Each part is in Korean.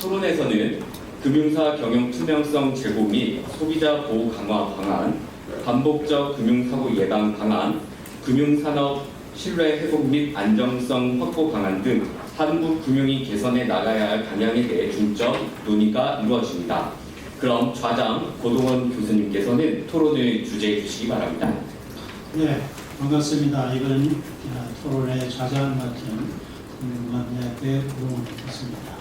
토론에서는 금융사 경영 투명성 제고 및 소비자 보호 강화 방안, 반복적 금융사고 예방 방안, 금융산업 신뢰 회복 및 안정성 확보 방안 등 한국 금융이 개선해 나가야 할 방향에 대해 중점 논의가 이루어집니다. 그럼 좌장 고동원 교수님께서는 토론을 주재해 주시기 바랍니다. 네, 반갑습니다. 이번 토론의 좌장 맡은 국민관대학교의 고동원 교수입니다.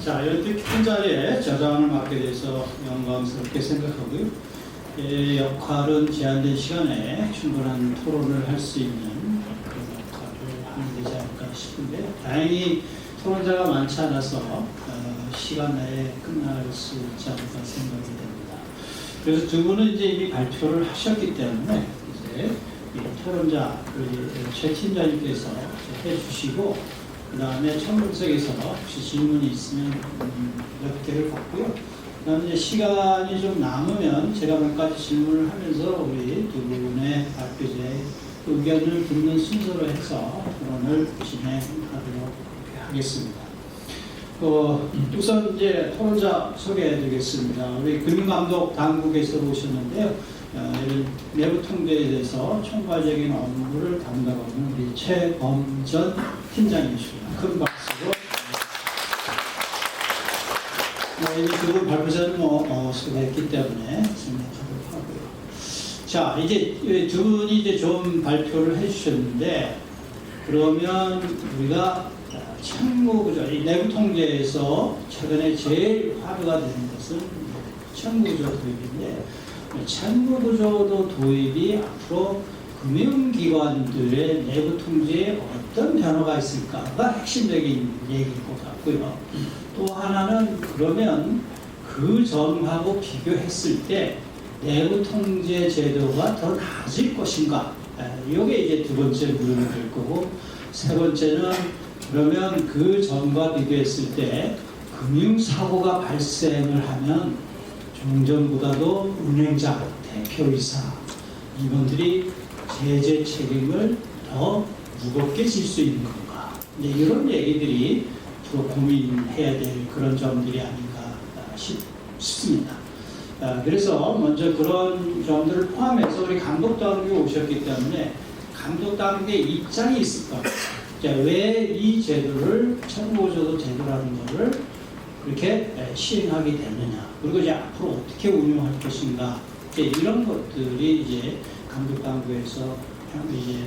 자, 이렇게 큰 자리에 좌장을 맡게 돼서 영광스럽게 생각하고요. 역할은 제한된 시간에 충분한 토론을 할 수 있는 그런 역할을 하면 되지 않을까 싶은데, 다행히 토론자가 많지 않아서 시간 내에 끝날 수 있지 않을까 생각이 됩니다. 그래서 두 분은 이제 이미 발표를 하셨기 때문에 이제 이 토론자, 최 팀장님께서 해주시고, 그 다음에 청분석에서 혹시 질문이 있으면 몇 개를 받고요. 그 다음에 시간이 좀 남으면 제가 몇 가지 질문을 하면서 우리 두 분의 발표자의 의견을 듣는 순서로 해서 토론을 진행하도록 하겠습니다. 우선 이제 토론자 소개해드리겠습니다. 우리 금융감독 당국에서 오셨는데요. 내부 통계에 대해서 총괄적인 업무를 담당하는 우리 최범전 팀장님이십니다. 큰 박수로. 이 두 분 발표자는 소개했기 때문에 생략하도록 하고요. 자, 이제 두 분이 이제 좀 발표를 해주셨는데, 그러면 우리가 채무구조, 이 내부 통계에서 최근에 제일 화두가 되는 것은 채무구조 도입인데, 채무구조도 도입이 앞으로 금융기관들의 내부 통제에 어떤 변화가 있을까가 핵심적인 얘기일 것 같고요. 또 하나는 그러면 그 전하고 비교했을 때 내부 통제 제도가 더 나아질 것인가? 이게 이제 두 번째 물음이 될 거고, 세 번째는 그러면 그 전과 비교했을 때 금융사고가 발생을 하면 종전보다도 운행자, 대표이사 이분들이 제재 책임을 더 무겁게 질 수 있는 건가? 이제 이런 얘기들이 앞으로 고민해야 될 그런 점들이 아닌가 싶습니다. 그래서 먼저 그런 점들을 포함해서 우리 감독당국이 오셨기 때문에 감독당국의 입장이 있을 겁니다. 왜 이 제도를 채무보조도 제도라는 것을 그렇게 시행하게 됐느냐, 그리고 이제 앞으로 어떻게 운용할 것인가, 이런 것들이 이제 감독당국에서 이제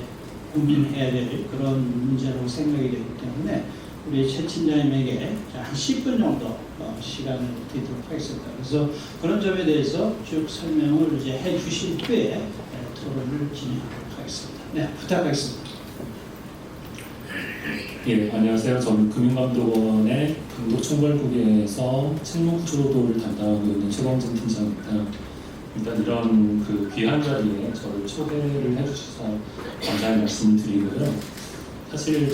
고민해야 될 그런 문제라고 생각이 되기 때문에 우리 최 팀장님에게 한 10분 정도 시간을 드리도록 하겠습니다. 그래서 그런 점에 대해서 쭉 설명을 이제 해주신 후에 토론을 진행하도록 하겠습니다. 네, 부탁하겠습니다. 예, 안녕하세요. 저는 금융감독원의 감독총괄국에서 채무구조도를 담당하고 있는 최범진 팀장입니다. 일단 이런 그 귀한 자리에 저를 초대를 해주셔서 감사의 말씀을 드리고요. 사실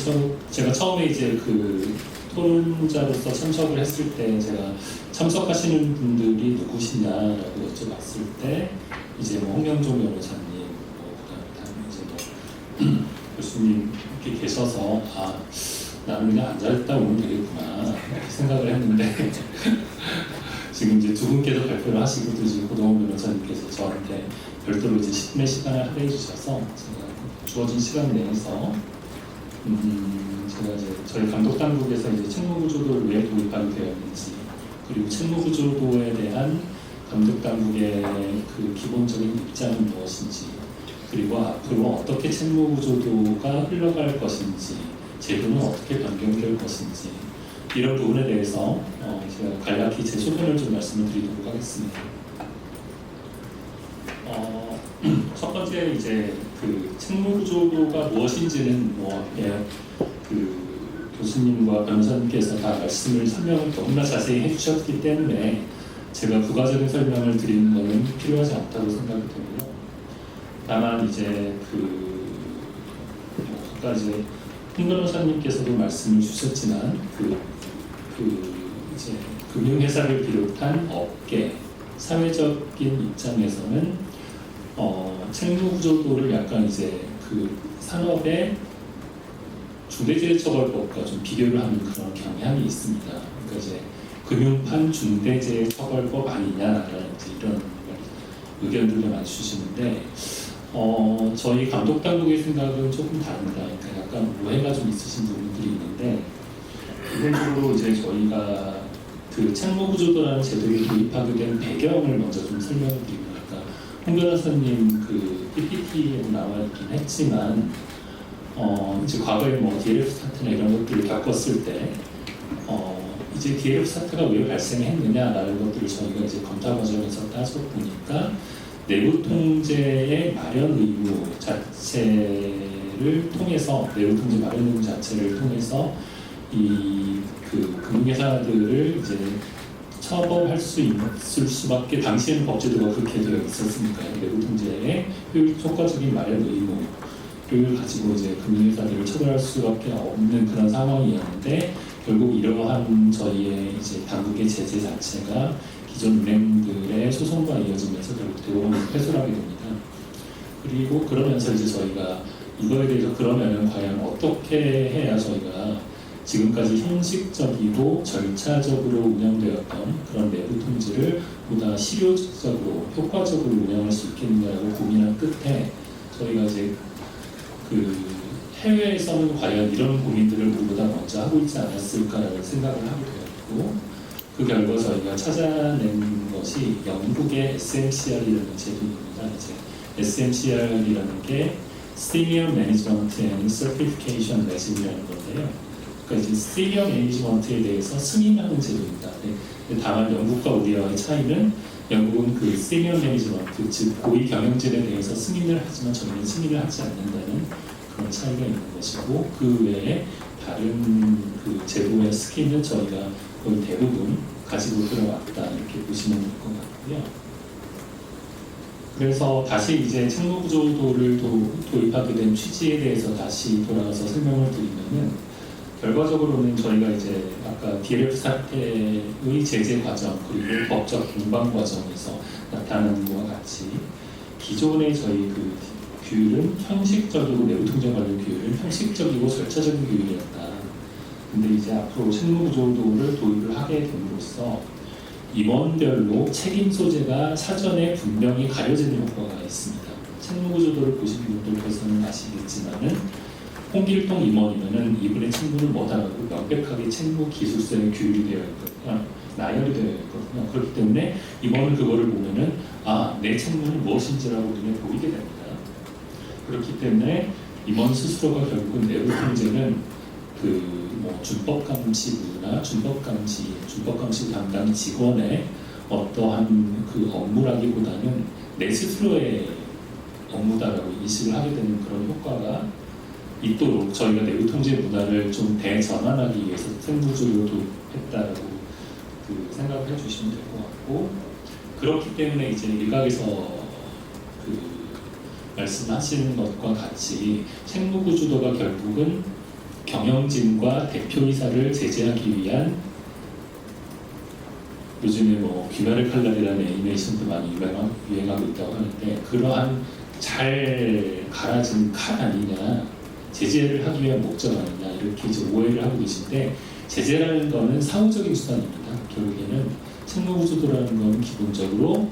제가 처음에 이제 그 토론자로서 참석을 했을 때 제가 참석하시는 분들이 누구시냐라고 여쭤봤을 때 이제 홍명종 변호사님, 그다음에 이제 교수님 이렇게 계셔서 나는 그냥 앉아있다 오면 되겠구나 이렇게 생각을 했는데 지금 이제 두 분께서 발표를 하시고 또 이제 고동원 변호사님께서 저한테 별도로 이제 10분의 시간을 할애해 주셔서 제가 주어진 시간 내에서 제가 이제 저희 감독당국에서 이제 채무구조도를 왜 도입하게 되었는지, 그리고 채무구조도에 대한 감독당국의 그 기본적인 입장은 무엇인지, 그리고 앞으로 어떻게 채무구조도가 흘러갈 것인지, 제도는 어떻게 변경될 것인지, 이런 부분에 대해서 제가 간략히 제 소견을 좀 말씀을 드리도록 하겠습니다. 첫 번째 이제 그 채무구조도가 무엇인지는 그 교수님과 변호사님께서 다 설명을 너무나 자세히 해주셨기 때문에 제가 부가적인 설명을 드리는 것은 필요하지 않다고 생각이 되고요. 다만 이제 아까 이제 홍 변호사님께서도 말씀을 주셨지만 이제 금융회사를 비롯한 업계, 사회적인 입장에서는 채무구조도를 약간 이제 그 산업의 중대재해처벌법과 좀 비교를 하는 그런 경향이 있습니다. 그러니까 이제 금융판 중대재해처벌법 아니냐라는 이제 이런 의견들을 많이 주시는데 저희 감독당국의 생각은 조금 다릅니다. 그러니까 약간 오해가 좀 있으신 부분들이 있는데 기본적으로 이제 저희가 그 책무구조도라는 제도를 도입하게 된 배경을 먼저 좀 설명을 드리면 아까 홍 변호사님 그 PPT에도 나와 있긴 했지만 이제 과거에 뭐 DLF 사태나 이런 것들을 겪었을 때 이제 DLF 사태가 왜 발생했느냐라는 것들을 저희가 이제 검사 과정에서 따져보니까 내부 통제의 마련 의무 자체를 통해서 내부 통제 마련 의무 자체를 통해서 이 그 금융회사들을 이제 처벌할 수 있을 수밖에 당시에는 법제도가 그렇게 되어 있었으니까 내부 통제의 효과적인 마련 의무를 가지고 이제 금융회사들을 처벌할 수밖에 없는 그런 상황이었는데 결국 이러한 저희의 이제 당국의 제재 자체가 기존 은행들의 소송과 이어지면서 결국 대법원에서 패소를 하게 됩니다. 그리고 그러면서 이제 저희가 이거에 대해서 그러면은 과연 어떻게 해야 저희가 지금까지 형식적이고 절차적으로 운영되었던 그런 내부 통제를 보다 실효적으로 효과적으로 운영할 수 있겠느냐고 고민한 끝에 저희가 이제 그 해외에서는 과연 이런 고민들을 우리보다 먼저 하고 있지 않았을까라는 생각을 하게 되었고 그 결과 저희가 찾아낸 것이 영국의 SMCR이라는 제도입니다. 이제 SMCR이라는 게 Senior Management and Certification Regime이라는 건데요. 그러니까 이제 시니어 매니지먼트에 대해서 승인하는 제도입니다. 네. 다만 영국과 우리와의 차이는 영국은 그 시니어 매니지먼트, 즉 고위 경영진에 대해서 승인을 하지만 저희는 승인을 하지 않는다는 그런 차이가 있는 것이고 그 외에 다른 그 제도의 스킨은 저희가 거의 대부분 가지고 들어왔다 이렇게 보시면 될 것 같고요. 그래서 다시 이제 책무구조도를 도입하게 된 취지에 대해서 다시 돌아가서 설명을 드리면은 결과적으로는 저희가 이제 아까 DLF 사태의 제재 과정 그리고 법적 공방 과정에서 나타나는 것과 같이 기존의 저희 그 규율은 형식적이고 내부 통제 관련 규율은 형식적이고 절차적인 규율이었다. 근데 이제 앞으로 책무구조도를 도입을 하게 됨으로써 임원별로 책임 소재가 사전에 분명히 가려지는 효과가 있습니다. 책무구조도를 보신 분들께서는 아시겠지만은 홍길동 임원이면은 이분의 책무는 뭐다라고 명백하게 책무 기술서에 규율이 되어 있거든요. 나열이 되어 있거든요. 그렇기 때문에 임원은 그거를 보면은 내 책무는 무엇인지라고 눈에 보이게 됩니다. 그렇기 때문에 임원 스스로가 결국은 내부 통제는 그 뭐 준법감시부나 준법감시 담당 직원의 어떠한 그 업무라기보다는 내 스스로의 업무다라고 인식을 하게 되는 그런 효과가 있도록 저희가 내부 통제 문화를 좀 대전환하기 위해서 책무조를 도입했다라고 그 생각을 해주시면 될 것 같고 그렇기 때문에 이제 일각에서 그 말씀하시는 것과 같이 책무구조도가 결국은 경영진과 대표이사를 제재하기 위한 요즘에 뭐 귀멸의 칼날이라는 애니메이션도 많이 유행하고 있다고 하는데 그러한 잘 갈아진 칼 아니냐 제재를 하기 위한 목적 아니냐 이렇게 이제 오해를 하고 계신데 제재라는 거는 사후적인 수단입니다. 결국에는 책무구조도라는 건 기본적으로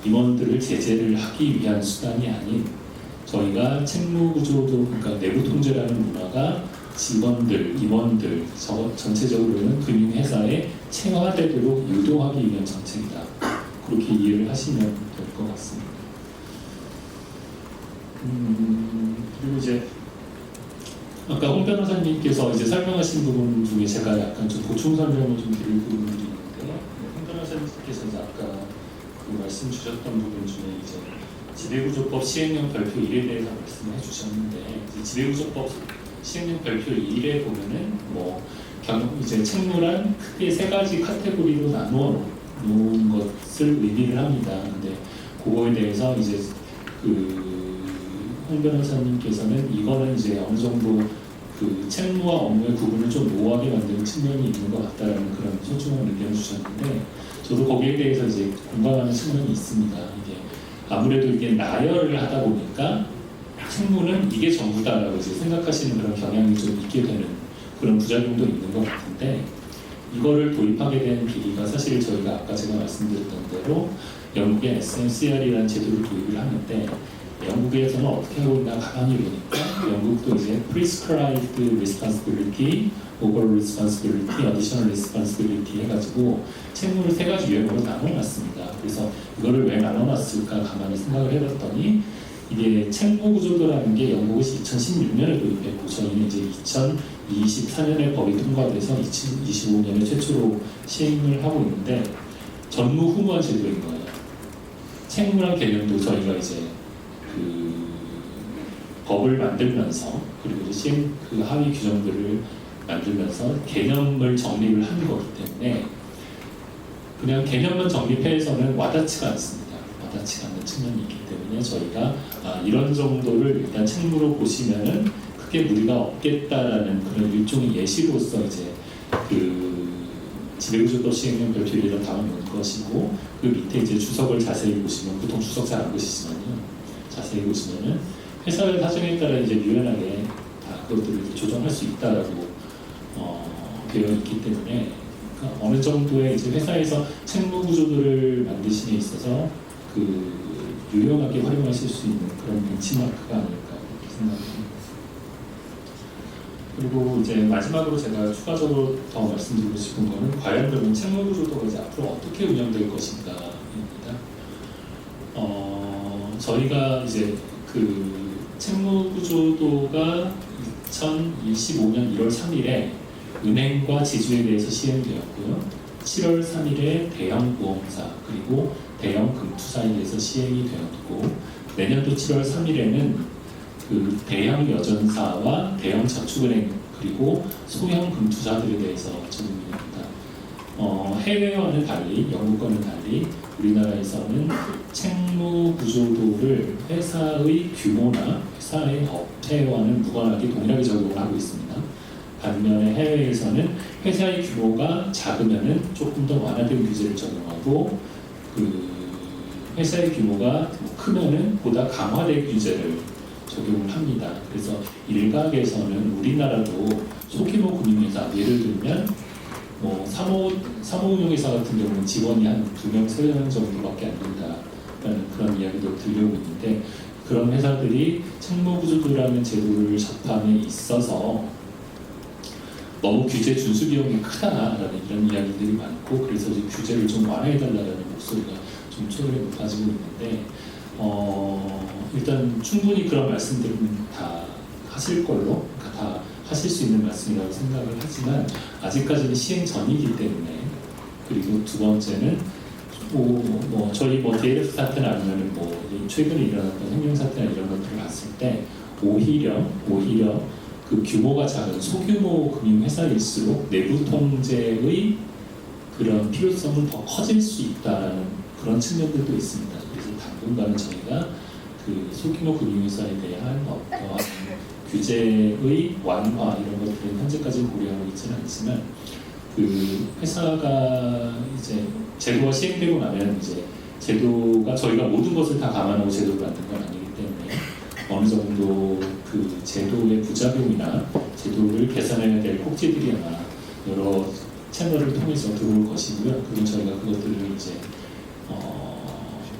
임원들을 제재를 하기 위한 수단이 아닌 저희가 책무구조도 그러니까 내부 통제라는 문화가 직원들, 임원들 전체적으로는 금융회사에 체화되도록 유도하기 위한 정책이다. 그렇게 이해를 하시면 될 것 같습니다. 그리고 이제 아까 홍 변호사님께서 이제 설명하신 부분 중에 제가 약간 좀 보충 설명을 좀 드릴 부분들이 있는데요. 홍 변호사님께서 이제 아까 그 말씀 주셨던 부분 중에 이제 지배구조법 시행령 별표 1에 대해서 말씀을 해주셨는데 이제 지배구조법 시행령 별표 1에 보면은 뭐 이제 책무란 크게 세 가지 카테고리로 나누어 놓은 것을 의미를 합니다. 근데 그거에 대해서 이제 홍 변호사님께서는 이거는 이제 어느 정도 그 책무와 업무의 구분을 좀 모호하게 만드는 측면이 있는 것 같다라는 그런 소중한 의견을 주셨는데 저도 거기에 대해서 이제 공감하는 측면이 있습니다. 이게 아무래도 이게 나열을 하다 보니까 책무는 이게 전부다라고 이제 생각하시는 그런 경향이 좀 있게 되는 그런 부작용도 있는 것 같은데, 이거를 도입하게 된 계기가 사실 저희가 아까 제가 말씀드렸던 대로 영국의 SMCR이라는 제도를 도입을 하는데, 영국에서는 어떻게 하고 있나 가만히 보니까 영국도 이제 prescribed responsibility, over responsibility, additional responsibility 해가지고 책무를 세 가지 유형으로 나눠놨습니다. 그래서 이거를 왜 나눠놨을까 가만히 생각을 해봤더니, 이게 책무 구조도라는 게 영국에서 2016년에 도입했고 저희는 이제 2024년에 법이 통과돼서 2025년에 최초로 시행을 하고 있는데, 전무후무한 제도인 거예요. 책무란 개념도 저희가 이제 그 법을 만들면서, 그리고 이제 시행 그 하위 규정들을 만들면서 개념을 정립을 하는 거기 때문에 그냥 개념만 정립해서는 와닿지가 않습니다. 와닿지가 않는 측면이 있기 때문에 저희가 이런 정도를 일단 책무로 보시면은 크게 무리가 없겠다라는 그런 일종의 예시로서 이제 그 지배구조법 시행령 별표를 담아놓은 것이고, 그 밑에 이제 주석을 자세히 보시면, 보통 주석 잘 안 보시지만요, 자세히 보시면은 회사의 사정에 따라 이제 유연하게 다 그것들을 이제 조정할 수 있다라고 되어 있기 때문에, 그러니까 어느 정도의 이제 회사에서 책무 구조들을 만드심에 있어서 그 유용하게 활용하실 수 있는 그런 벤치마크가 아닐까 이렇게 생각합니다. 그리고 이제 마지막으로 제가 추가적으로 더 말씀드리고 싶은 거는, 과연 그러면 책무 구조도가 이제 앞으로 어떻게 운영될 것인가입니다. 저희가 이제 그 책무 구조도가 2025년 1월 3일에 은행과 지주에 대해서 시행되었고요. 7월 3일에 대형 보험사 그리고 대형 금투사에 대해서 시행이 되었고, 내년도 7월 3일에는 그 대형 여전사와 대형 저축은행 그리고 소형 금투사들에 대해서 적용이 됩니다. 해외와는 달리, 영국과는 달리 우리나라에서는 책무 구조도를 회사의 규모나 회사의 업태와는 무관하게 동일하게 적용을 하고 있습니다. 반면에 해외에서는 회사의 규모가 작으면은 조금 더 완화된 규제를 적용하고, 그 회사의 규모가 크면은 보다 강화된 규제를 적용을 합니다. 그래서 일각에서는 우리나라도 소규모 금융회사, 예를 들면 뭐 사모운용회사 같은 경우는 직원이 한 2명, 3명 정도밖에 안 된다라는 그런 이야기도 들려오고 있는데, 그런 회사들이 책무구조도라는 제도를 접함에 있어서 너무 규제 준수 비용이 크다라는 이런 이야기들이 많고, 그래서 이제 규제를 좀 완화해달라는 목소리가 좀 최근에 높아지고 있는데, 일단 충분히 그런 말씀들은 다 하실 걸로, 그러니까 다 하실 수 있는 말씀이라고 생각을 하지만 아직까지는 시행 전이기 때문에, 그리고 두 번째는 저희 DLF 사태나 아니면은 최근에 일어났던 횡령 사태나 이런 것들을 봤을 때 오히려 그 규모가 작은 소규모 금융회사일수록 내부 통제의 그런 필요성은 더 커질 수 있다는 그런 측면들도 있습니다. 그래서 당분간은 저희가 그 소규모 금융회사에 대한 어떠한 규제의 완화 이런 것들은 현재까지 고려하고 있지는 않지만, 그 회사가 이제 제도가 시행되고 나면 이제 제도가 저희가 모든 것을 다 감안하고 제도를 만든 건 아니기 때문에 어느 정도 그 제도의 부작용이나 제도를 개선해야 될 꼭지들이 아마 여러 채널을 통해서 들어올 것이고요. 그리고 저희가 그것들을 이제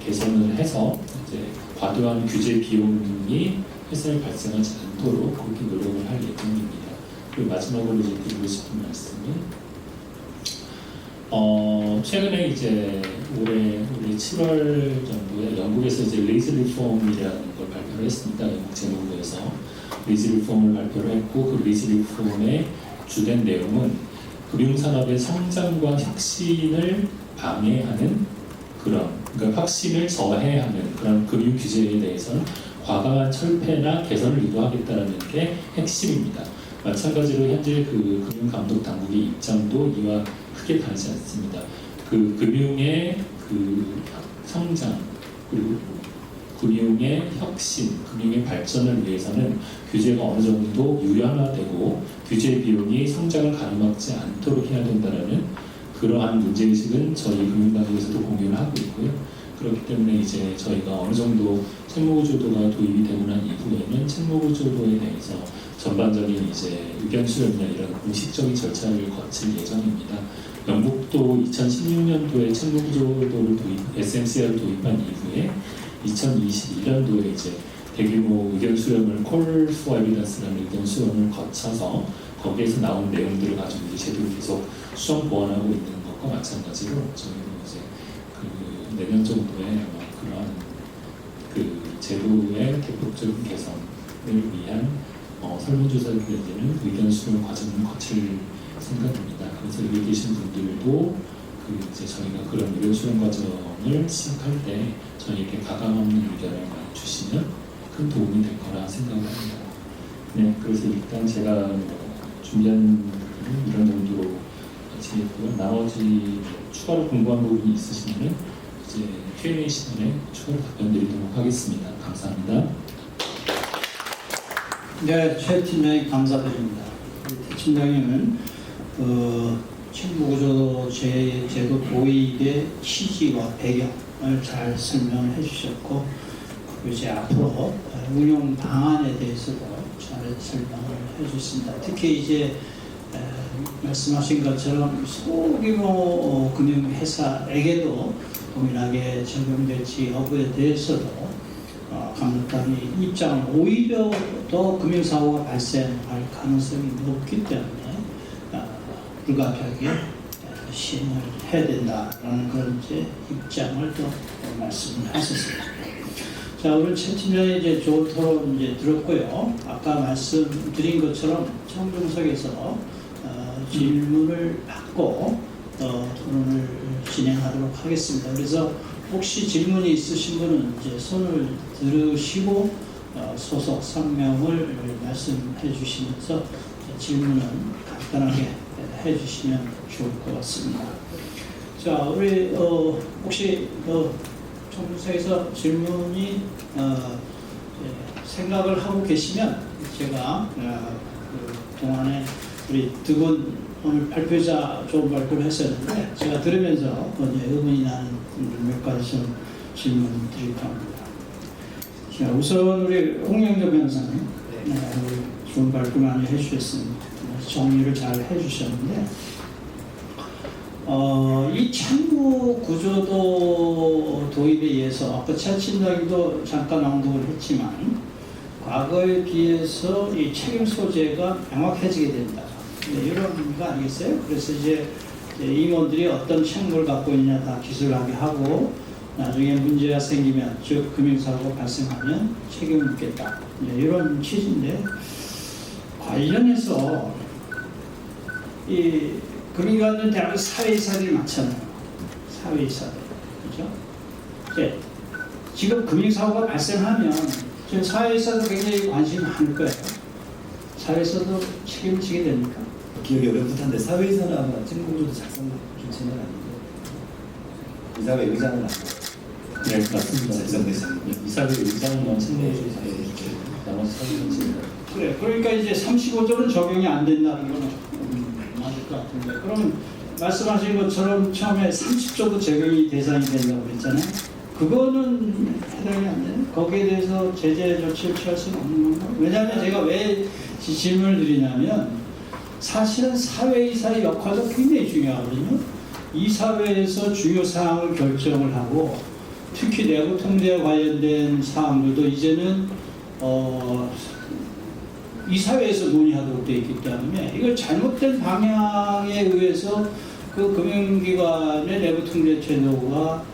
개선을 해서 이제 과도한 규제 비용이 회사에 발생하지 않도록 그렇게 노력을 할 예정입니다. 그리고 마지막으로 이제 드리고 싶은 말씀은, 최근에 이제 올해 7월 정도에 영국에서 이제 레이즈 리폼이라는 걸 발표를 했습니다. 영국 재무부에서 레이즈 리폼을 발표를 했고, 그 레이즈 리폼의 주된 내용은 금융산업의 성장과 혁신을 방해하는 그러니까 혁신을 저해하는 그런 금융 규제에 대해서는 과감한 철폐나 개선을 유도하겠다는 게 핵심입니다. 마찬가지로 현재 그 금융감독 당국의 입장도 이와 크게 다르지 않습니다. 그 금융의 그 성장 그리고 금융의 혁신, 금융의 발전을 위해서는 규제가 어느 정도 유연화되고 규제 비용이 성장을 가로막지 않도록 해야 된다는 그러한 문제의식은 저희 금융당국에서도 공유를 하고 있고요. 그렇기 때문에 이제 저희가 어느 정도 책무구조도가 도입이 되고 난 이후에는 책무구조도에 대해서 전반적인 이제 의견 수렴이나 이런 공식적인 절차를 거칠 예정입니다. 영국도 2016년도에 책무구조도를 SMCR을 도입한 이후에 2021년도에 이제 대규모 의견 수렴을 콜 포 에비던스라는 의견 수렴을 거쳐서 거기에서 나온 내용들을 가지고 이제 제도를 계속 수정 보완하고 있는 것과 마찬가지로 저희도 이제 그 내년 정도에 아마 그러한 그 제도의 대폭적인 개선을 위한 설문조사를 내는 의견 수렴 과정을 거칠 생각입니다. 그래서 여기 계신 분들도 그 이제 저희가 그런 의견 수렴 과정을 시작할 때 저희에게 가감 없는 의견을 많이 주시면 큰 도움이 될 거라 생각을 합니다. 네, 그래서 일단 제가 준비한 이런 정도로 마치겠고요. 나머지 추가로 궁금한 부분이 있으시면 이제 Q&A 시간에 추가로 답변 드리도록 하겠습니다. 감사합니다. 네, 최 팀장님 감사드립니다. 최 팀장님은 책무구조 제도 도입의 취지와 배경을 잘 설명을 해주셨고, 그리고 이제 앞으로 운용 방안에 대해서도 잘 설명을 해주셨습니다. 특히 이제 말씀하신 것처럼 소규모 금융회사에게도 동일하게 적용될지 여부에 대해서도 감독관이 입장을 오히려 더 금융사고가 발생할 가능성이 높기 때문에 불가피하게 시행을 해야 된다라는 그런 이제 입장을 또 말씀을 하셨습니다. 자, 오늘 최 팀장이 이제 좋은 토론 이제 들었고요. 아까 말씀드린 것처럼 청중석에서 질문을 받고 토론을 진행하도록 하겠습니다. 그래서 혹시 질문이 있으신 분은 이제 손을 들으시고 소속 성명을 말씀해 주시면서 질문은 간단하게 해주시면 좋을 것 같습니다. 자, 우리 혹시 청중석에서 질문이 생각을 하고 계시면 제가 그 동안에 우리 두 분 오늘 발표자 좋은 발표를 했었는데 제가 들으면서 의문이 나는 몇 가지 좀 질문 드릴까 합니다. 자, 우선 우리 홍영조 변호사님 좋은 발표 많이 해주셨습니다. 정리를 잘 해주셨는데 이 책무 구조도 도입에 의해서 아까 최 팀장님도 잠깐 언급을 했지만 과거에 비해서 이 책임 소재가 명확해지게 된다. 네, 이런 거 아니겠어요? 그래서 이제 임원들이 어떤 책무를 갖고 있냐 다 기술하게 하고 나중에 문제가 생기면 즉 금융사고가 발생하면 책임을 묻겠다. 네, 이런 취지인데 관련해서 이 금융기관은 대한민국 사회이사들이 많잖아요. 사회이사들. 그렇죠? 이제 지금 금융사고가 발생하면 지금 사회이사도 굉장히 관심이 많을 거예요. 사회에서도 책임을 지게 됩니까? 기억이 어렵듯한데 사회이사는 아마 책무구조도 작성 조치는 아니고 이사회 의장은 아니고 네, 맞습니다. 작성됐습니다. 이사회 의장만 책무구조 나머지 사회는 그래, 그러니까 이제 35조는 적용이 안 된다는 거는 맞을 것 같은데, 그러면 말씀하신 것처럼 처음에 30조도 적용이 대상이 된다고 그랬잖아요. 그거는 해당이 안 되네. 거기에 대해서 제재 조치를 취할 수는 없는 건가? 왜냐하면 제가 왜 질문을 드리냐면 사실은 사회이사의 역할도 굉장히 중요하거든요. 이 사회에서 주요 사항을 결정을 하고 특히 내부 통제와 관련된 사항들도 이제는 이 사회에서 논의하도록 되어 있기 때문에 이걸 잘못된 방향에 의해서 그 금융기관의 내부 통제 제도가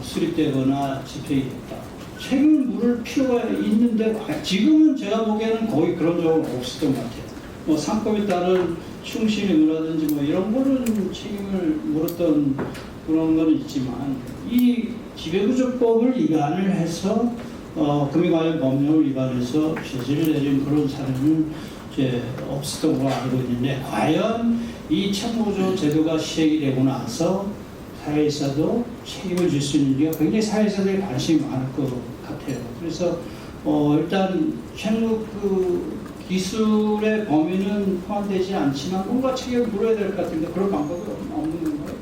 수립되거나 집행이 됐다. 책임을 물을 필요가 있는데 지금은 제가 보기에는 거의 그런 적은 없었던 것 같아요. 뭐 상법에 따른 충실 의무라든지 뭐 이런 거는 책임을 물었던 그런 건 있지만 이 지배구조법을 위반을 해서 금융 관련 법령을 위반해서 제재를 내린 그런 사례는 이제 없었던 걸로 알고 있는데 과연 이 책무구조 제도가 시행이 되고 나서 사회이사도 책임을 질 수 있는지가 굉장히 사회이사들이 관심이 많을 것 같아요. 그래서 일단 책무 기술의 범위는 포함되지 않지만 뭔가 책임을 물어야 될 것 같은데 그런 방법이 없는 건가요?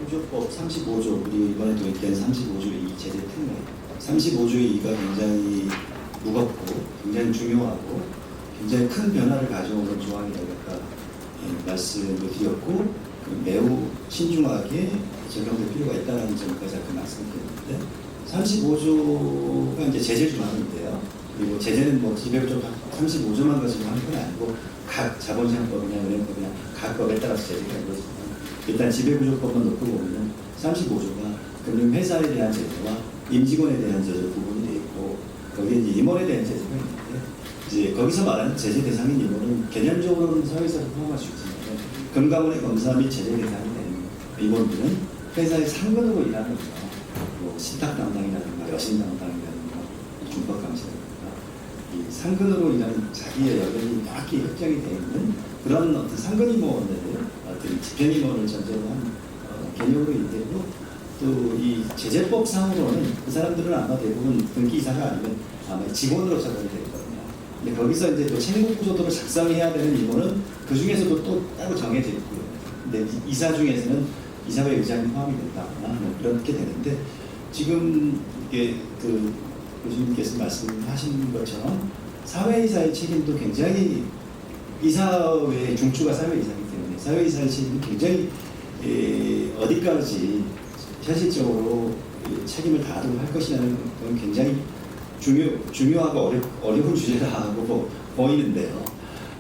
지배구조법 35조, 우리 이번에 도입된 35조 2 제재 특례, 35조의 2가 굉장히 무겁고 굉장히 중요하고 굉장히 큰 변화를 가져오는 조항이라고 아까 말씀을 드렸고 매우 신중하게 적용될 필요가 있다는 점까지 아까 말씀드렸는데 35조가 이제 제재 조항인데요. 그리고 제재는 뭐 지배구조 35조만 가지고 하는 건 아니고 각 자본시장법이나 은행법이나 각 법에 따라서 제재가 이루어집니다. 일단 지배구조법만 놓고 보면 35조가 금융회사에 대한 제재와 임직원에 대한 제재 부분이 되어 있고 거기에 이제 임원에 대한 제재가 있는데 이제 거기서 말하는 제재 대상인 임원은 개념적으로는 사회사를 포함할 수 있지만 금감원의 검사 및 제재 대상이 되는 임원들은 회사의 상근으로 일하는 거죠. 뭐 신탁 담당이라든가 여신 담당이라든가 준법감시라든가 이 상근으로 일하는 자기의 역량이 명확히 협정이 되어 있는 그런 어떤 상근 임원을 어떤 집행 임원을 전제로 한 개념으로 있고 또 이 제재법상으로는 그 사람들은 아마 대부분 등기이사가 아니면 아마 직원으로 처벌이 되거든요. 근데 거기서 이제 또 책임구조도를 작성해야 되는 임원은 그 중에서도 또 따로 정해져 있고요. 근데 이사 중에서는 이사회 의장이 포함이 된다거나 뭐 그렇게 되는데 지금 이게 그 교수님께서 말씀하신 것처럼 사회이사의 책임도 굉장히 이사회의 중추가 사회이사이기 때문에 사회이사의 책임이 굉장히 어디까지 현실적으로 책임을 다하도록 할 것이냐는 건 굉장히 중요하고 어려운 주제라고 보이는데요.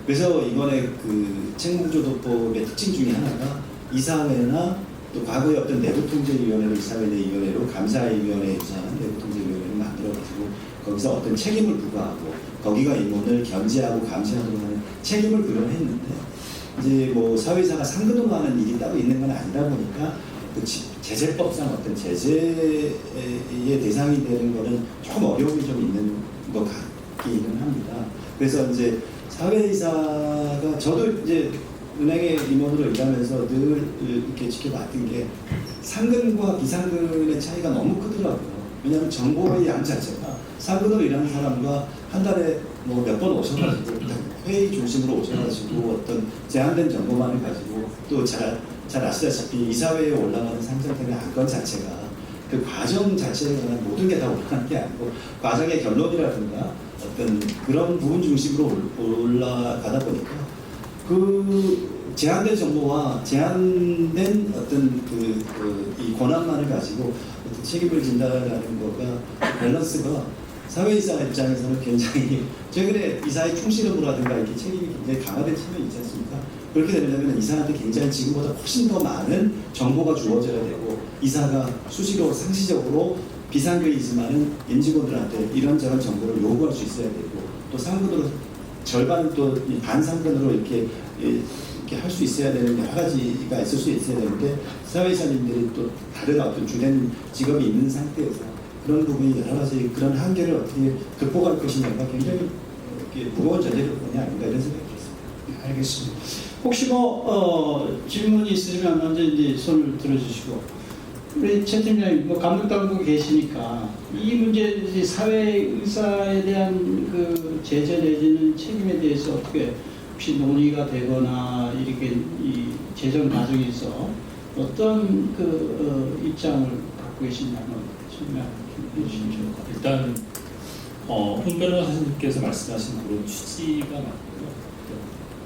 그래서 이번에 그 책무구조도법의 특징 중에 하나가 이사회나 또 과거에 어떤 내부통제위원회로 이사회 내위원회로 감사위원회에 유사한 내부통제위원회를 만들어가지고 거기서 어떤 책임을 부과하고 거기가 임원을 견제하고 감시하도록 하는 책임을 부여했는데 이제 뭐 사회사가 상근으로 하는 일이 따로 있는 건 아니다 보니까 그 제재법상 어떤 제재의 대상이 되는 거는 조금 어려움이 좀 있는 것 같기는 합니다. 그래서 이제 사회이사가 저도 이제 은행의 임원으로 일하면서 늘 이렇게 지켜봤던 게 상근과 비상근의 차이가 너무 크더라고요. 왜냐하면 정보의 양 자체가 상근으로 일하는 사람과 한 달에 뭐 몇 번 오셔가지고 회의 중심으로 오셔가지고 어떤 제한된 정보만을 가지고 또 잘 아시다시피 이사회에 올라가는 상장되는 안건 자체가 그 과정 자체에 관한 모든 게 다 올라가는 게 아니고 과정의 결론이라든가 어떤 그런 부분 중심으로 올라가다 보니까 그 제한된 정보와 제한된 어떤 이 권한만을 가지고 어떤 책임을 진다라는 거가 밸런스가 사회이사 입장에서는 굉장히 최근에 이사의 충실 의무라든가 이렇게 책임이 굉장히 강화된 측면이 있지 않습니까? 그렇게 되려면 이사한테 굉장히 지금보다 훨씬 더 많은 정보가 주어져야 되고 이사가 수시로 상시적으로 비상근이지만은 임직원들한테 이런저런 정보를 요구할 수 있어야 되고 또 상근으로 절반 또 반상근으로 이렇게 할 수 있어야 되는 여러 가지가 있을 수 있어야 되는데 사회이사님들이 또 다른 어떤 주된 직업이 있는 상태에서 그런 부분이 여러 가지 그런 한계를 어떻게 극복할 것이냐가 굉장히 무거운 전제조건이 아닌가 이런 생각이 들었습니다. 네, 알겠습니다. 혹시 질문이 있으시면 먼저 이제 손을 들어주시고 우리 최 팀장님 감독당국에 계시니까 이 문제 사회의사에 대한 그 제재 내지는 책임에 대해서 어떻게 혹시 논의가 되거나 이렇게 이 재정 과정에서 어떤 입장을 갖고 계시냐면 설명 좀 해주시면 좋을 것 같아요. 일단 홍 변호사님께서 말씀하신 그런 취지가 맞고요.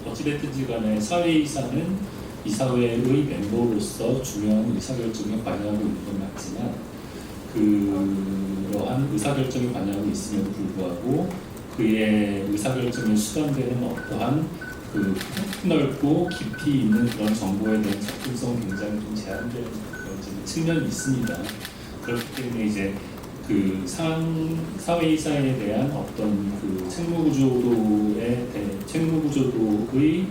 어찌됐든지 간에 사회이사는 이사회의 멤버로서 중요한 의사결정에 관여하고 있는 건 맞지만 그러한 의사결정에 관여하고 있음에도 불구하고 그의 의사결정에 수반되는 어떠한 그 넓고 깊이 있는 그런 정보에 대한 접근성은 굉장히 좀 제한되는 측면이 있습니다. 그렇기 때문에 이제 그 사회이사에 대한 어떤 그 책무구조도의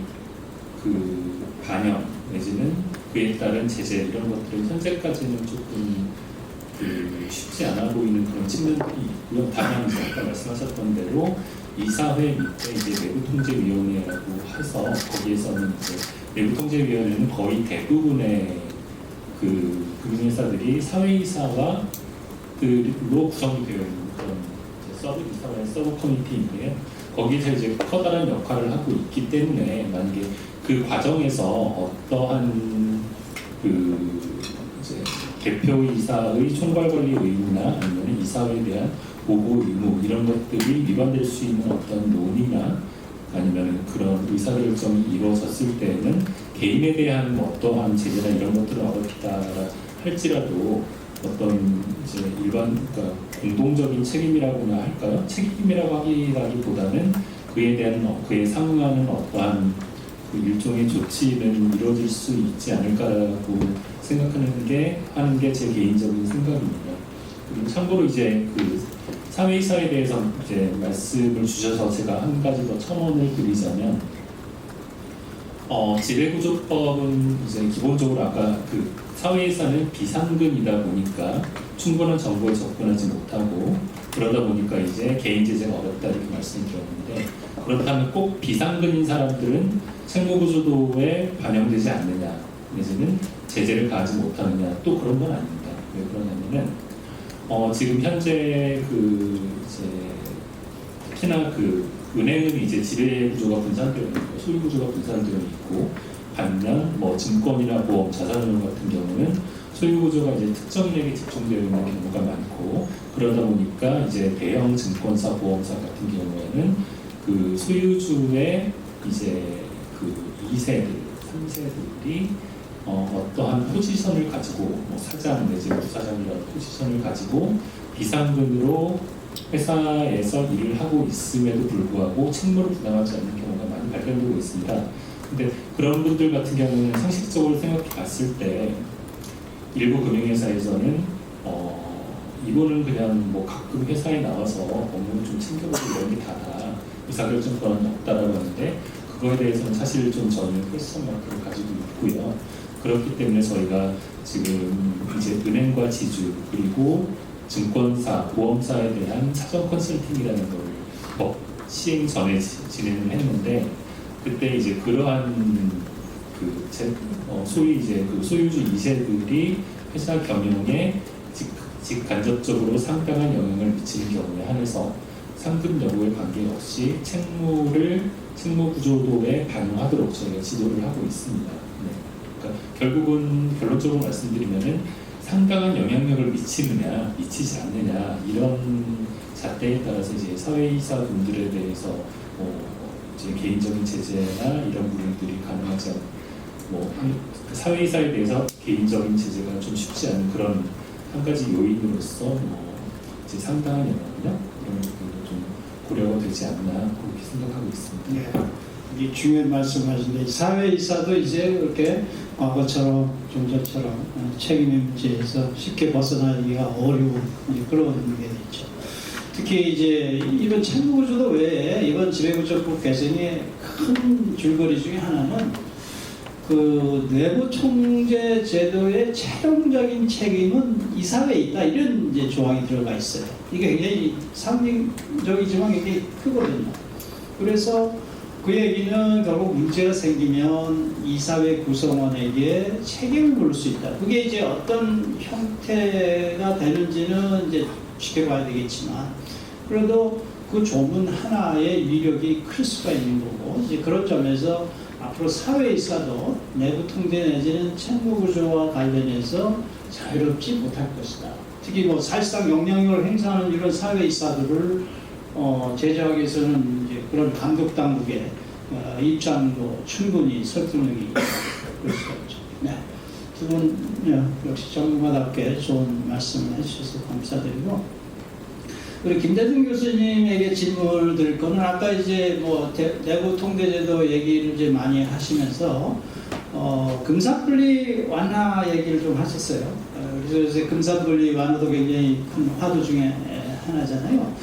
그 반영 내지는 그에 따른 제재 이런 것들은 현재까지는 조금 쉽지 않아 보이는 그런 측면들이 있고요. 다만 이제 아까 말씀하셨던 대로 이사회 밑에 이제 내부통제위원회라고 해서 거기에서는 이제 내부통제위원회는 거의 대부분의 그 금융회사들이 사회이사와 로 구성이 되어 있는 그런 이사회 서브 커뮤니티인데요. 거기서 이제 커다란 역할을 하고 있기 때문에 만약에 그 과정에서 어떠한 그 대표이사의 총괄관리 의무나 아니면 이사회에 대한 보고 의무 이런 것들이 위반될 수 있는 어떤 논의나 아니면 그런 의사결정이 이루어졌을 때에는 개인에 대한 어떠한 제재나 이런 것들은 어렵다 할지라도 어떤 이제 일반 그러니까 공동적인 책임이라고나 할까요? 책임이라고 하기보다는 그에 대한 그에 상응하는 어떠한 그 일종의 조치는 이루어질 수 있지 않을까라고 생각하는 게 하는 게 제 개인적인 생각입니다. 그리고 참고로 이제 그 사회이사에 대해서 이제 말씀을 주셔서 제가 한 가지 더 첨언을 드리자면, 지배구조법은 이제 기본적으로 아까 그 사회이사는 비상근이다 보니까 충분한 정보에 접근하지 못하고 그러다 보니까 이제 개인 제재가 어렵다 이렇게 말씀드렸는데, 그렇다면 꼭 비상근인 사람들은 책무구조도에 반영되지 않느냐, 내지는 제재를 가하지 못하느냐, 또 그런 건 아닙니다. 왜 그러냐면은 지금 현재 그 이제 특히나 그 은행은 이제 지배 구조가 분산되어 있고 소유 구조가 분산되어 있고, 반면 뭐 증권이나 보험, 자산운용 같은 경우는 소유 구조가 이제 특정인에게 집중되어 있는 경우가 많고, 그러다 보니까 이제 대형 증권사, 보험사 같은 경우에는 그 소유주의 이제 그 2세들, 3세들이 어떠한 포지션을 가지고 뭐 사장 내지 부사장이라는 포지션을 가지고 비상근으로 회사에서 일을 하고 있음에도 불구하고 책무를 부담하지 않는 경우가 많이 발견되고 있습니다. 근데 그런 분들 같은 경우는 상식적으로 생각해 봤을 때 일부 금융회사에서는 이거는 그냥 뭐 가끔 회사에 나와서 업무를 좀 챙겨보고 이런 게 다다, 의사결정권은 없다라고 하는데, 그거에 대해서는 사실 좀 저는 퀘스천 마크를 가지고 있고요. 그렇기 때문에 저희가 지금 이제 은행과 지주 그리고 증권사, 보험사에 대한 사전 컨설팅이라는 걸 시행 전에 진행을 했는데, 그때 이제 그러한 그 소위 이제 그 소유주 2세들이 회사 경영에 직간접적으로 상당한 영향을 미치는 경우에 한해서 상급 여부에 관계없이 책무 구조도에 반영하도록 저희가 지도를 하고 있습니다. 네. 그러니까 결국은 결론적으로 말씀드리면은 상당한 영향력을 미치느냐, 미치지 않느냐 이런 잣대에 따라서 이제 사회이사 분들에 대해서 이제 개인적인 제재나 이런 부분들이 가능하지 않고 사회이사에 대해서 개인적인 제재가 좀 쉽지 않은 그런 한 가지 요인으로서 이제 상당한 영향력 이런 부분도 좀 고려가 되지 않나 그렇게 생각하고 있습니다. 네. 이게 중요한 말씀하신데, 사회이사도 이제 그렇게 과거처럼 좀 전처럼 책임의 문제에서 쉽게 벗어나기가 어려운 그런 게 있죠. 특히 이제 이번 책무구조도 외에 이번 지배구조법 개정의 큰 줄거리 중에 하나는 그 내부 통제 제도의 최종적인 책임은 이사회에 있다, 이런 이제 조항이 들어가 있어요. 이게 굉장히 상징적이지만 굉장히 크거든요. 그래서 그 얘기는 결국 문제가 생기면 이사회 구성원에게 책임을 물을 수 있다. 그게 이제 어떤 형태가 되는지는 이제 지켜봐야 되겠지만, 그래도 그 조문 하나의 위력이 클 수가 있는 거고, 이제 그런 점에서 앞으로 사회이사도 내부 통제 내지는 책무구조와 관련해서 자유롭지 못할 것이다. 특히 뭐 사실상 영향력을 행사하는 이런 사회이사들을 제재하기 위해서는 이제 그런 감독 당국의 입장도 충분히 설득력이 그럴 수가 있죠. 네. 두 분 역시 전문가답게 좋은 말씀을 해주셔서 감사드리고, 우리 김대중 교수님에게 질문을 드릴 거는, 아까 이제 뭐 내부 통제제도 얘기를 이제 많이 하시면서 금산분리 완화 얘기를 좀 하셨어요. 그래서 금산분리 완화도 굉장히 큰 화두 중에 하나잖아요.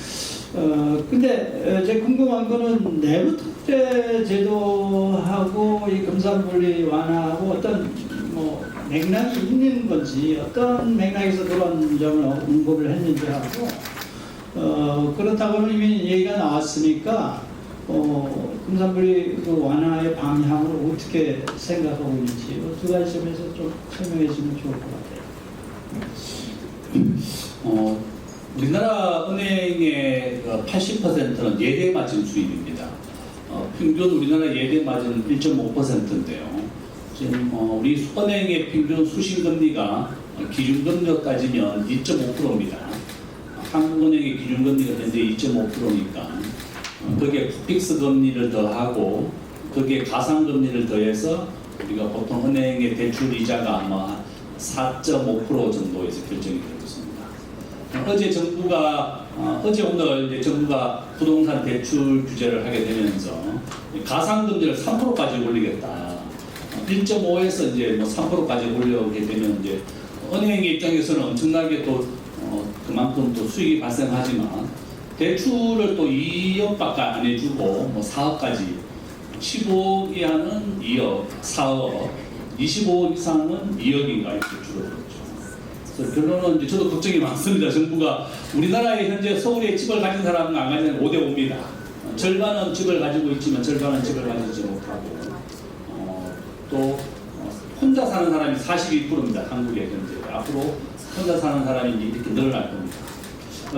근데 제 궁금한 거는 내부 통제 제도하고 이 금산분리 완화하고 어떤 뭐 맥락이 있는 건지, 어떤 맥락에서 그런 점을 언급을 했는지 하고, 그렇다고는 이미 얘기가 나왔으니까 금산분리 그 완화의 방향을 어떻게 생각하고 있는지 두 가지 점에서 좀 설명해 주면 좋을 것 같아요. 우리나라 은행의 80%는 예대 마진 수입입니다. 평균 우리나라 예대 마진은 1.5%인데요. 지금 우리 은행의 평균 수신금리가 기준금리로 따지면 2.5%입니다. 한국은행의 기준금리가 현재 2.5%니까 거기에 픽스 금리를 더하고 거기에 가상금리를 더해서 우리가 보통 은행의 대출 이자가 아마 4.5% 정도에서 결정이 되고 있습니다. 어제 정부가 어제 오늘 이제 정부가 부동산 대출 규제를 하게 되면서 가상금리를 3%까지 올리겠다. 1.5에서 이제 뭐 3%까지 올려오게 되면 이제 은행의 입장에서는 엄청나게 또 그만큼 또 수익이 발생하지만 대출을 또 2억밖에 안 해주고 뭐 4억까지 15억 이하는 2억, 4억, 25억 이상은 2억인가 이렇게 줄어들었죠. 그래서 결론은 이제 저도 걱정이 많습니다. 정부가 우리나라에 현재 서울에 집을 가진 사람은 안 가진 5대 5입니다. 절반은 집을 가지고 있지만 절반은 집을 가지지 못하고 또 혼자 사는 사람이 42%입니다. 한국에 현재 앞으로 혼자 사는 사람이 이렇게 늘어날 겁니다.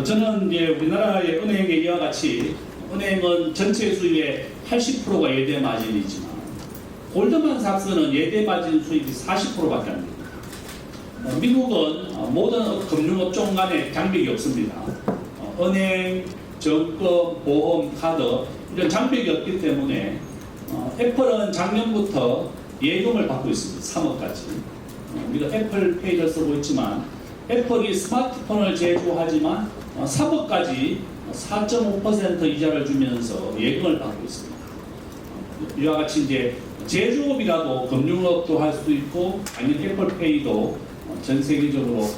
저는 이제 우리나라의 은행의 이와 같이 은행은 전체 수입의 80%가 예대 마진이지만 골드만삭스는 예대 마진 수입이 40%밖에 안 됩니다. 미국은 모든 금융업종 간에 장벽이 없습니다. 은행, 정권, 보험, 카드 이런 장벽이 없기 때문에 애플은 작년부터 예금을 받고 있습니다. 3억까지. 우리가 애플페이를 쓰고 있지만 애플이 스마트폰을 제조하지만 3억까지 4.5% 이자를 주면서 예금을 받고 있습니다. 이와 같이 이제 제조업이라도 금융업도 할 수도 있고 아니면 애플페이도 전 세계적으로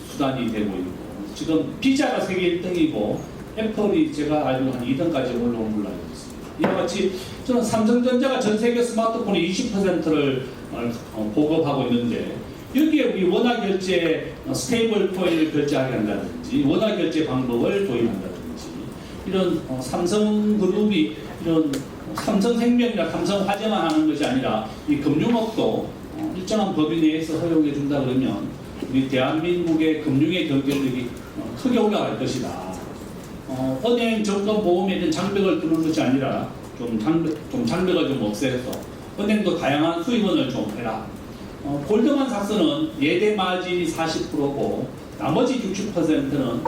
수단이 되고 있고 지금 피자가 세계 1등이고 애플이 제가 알기로 한 2등까지 올라온 걸로 알고 있습니다. 이와 같이 저는 삼성전자가 전 세계 스마트폰의 20%를 보급하고 있는데 여기에 우리 원화 결제 스테이블 코인을 결제하게 한다든지 원화 결제 방법을 도입한다든지 이런 삼성그룹이 이런 삼성생명이나 삼성화재만 하는 것이 아니라 이 금융업도 일정한 법인 내에서 허용해 준다 그러면 우리 대한민국의 금융의 경쟁력이 크게 올라갈 것이다. 은행, 정권, 보험에 대한 장벽을 두는 것이 아니라 좀 장벽을 좀 없애서 은행도 다양한 수입원을 좀 해라. 골드만삭스는 예대 마진이 40%고 나머지 60%는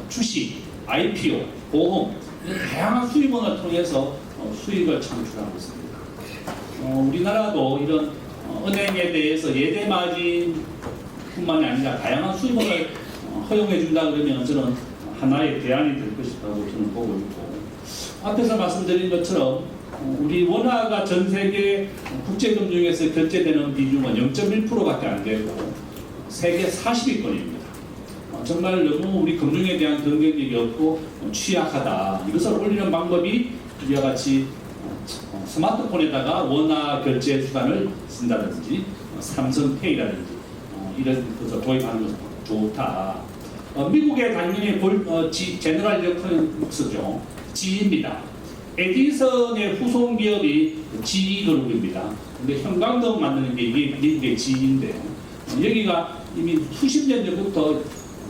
주식, IPO, 보험 이런 다양한 수입원을 통해서 수익을 창출하고 있습니다. 우리나라도 이런 은행에 대해서 예대 마진뿐만이 아니라 다양한 수입원을 허용해 준다 그러면 저는 하나의 대안이 될 것이라고 저는 보고 있고 앞에서 말씀드린 것처럼 우리 원화가 전 세계 국제금융에서 결제되는 비중은 0.1%밖에 안 되고 세계 40위권입니다. 정말 너무 우리 금융에 대한 경쟁력이 없고 취약하다. 이것을 올리는 방법이 이와 같이 스마트폰에다가 원화 결제 수단을 쓴다든지 삼성페이라든지 이런 것을 도입하는 것은 좋다. 미국의 당연히 제너럴 일렉트릭스죠. GE입니다. 에디슨의 후손 기업이 GE 그룹입니다. 근데 형광등 만드는 게 이게 미국의 GE인데요. 여기가 이미 수십 년 전부터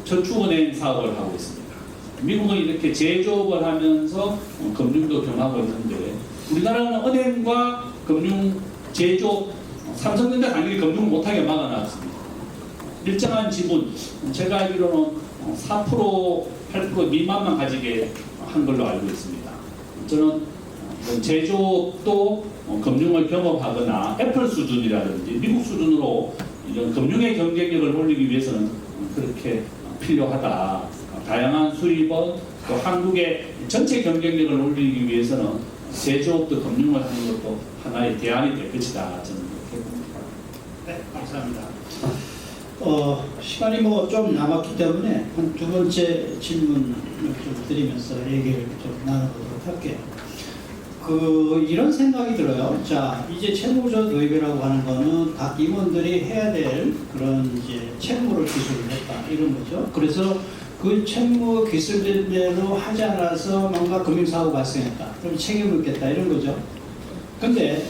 저축은행 사업을 하고 있습니다. 미국은 이렇게 제조업을 하면서 금융도 경하고 있는데 우리나라는 은행과 금융 제조 삼성전자 당연히 금융을 못하게 막아놨습니다. 일정한 지분 제가 알기로는 4% 8% 미만만 가지게 한 걸로 알고 있습니다. 저는 제조업도 금융을 경험하거나 애플 수준이라든지 미국 수준으로 이런 금융의 경쟁력을 올리기 위해서는 그렇게 필요하다. 다양한 수입원 또 한국의 전체 경쟁력을 올리기 위해서는 제조업도 금융을 하는 것도 하나의 대안이 될 것이다. 저는 그렇게 봅니다. 네, 감사합니다. 시간이 뭐 좀 남았기 때문에 한 두 번째 질문을 좀 드리면서 얘기를 좀 나눠보도록 할게요. 이런 생각이 들어요. 자, 이제 채무조 도입이라고 하는 거는 각 임원들이 해야 될 그런 이제 채무를 기술을 했다. 이런 거죠. 그래서 그 채무 기술된 대로 하지 않아서 뭔가 금융사고 발생했다. 그럼 책임을 묻겠다. 이런 거죠. 근데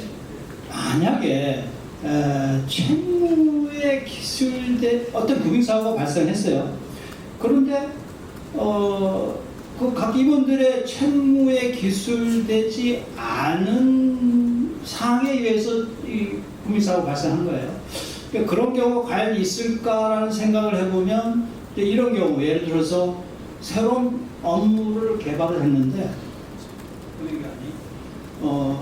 만약에 채무에 기술된 어떤 금융사고가 발생했어요. 그런데 그 각 임원들의 채무에 기술되지 않은 상황에 의해서 이 금융사고 발생한 거예요. 그러니까 그런 경우가 과연 있을까라는 생각을 해보면 이제 이런 경우 예를 들어서 새로운 업무를 개발을 했는데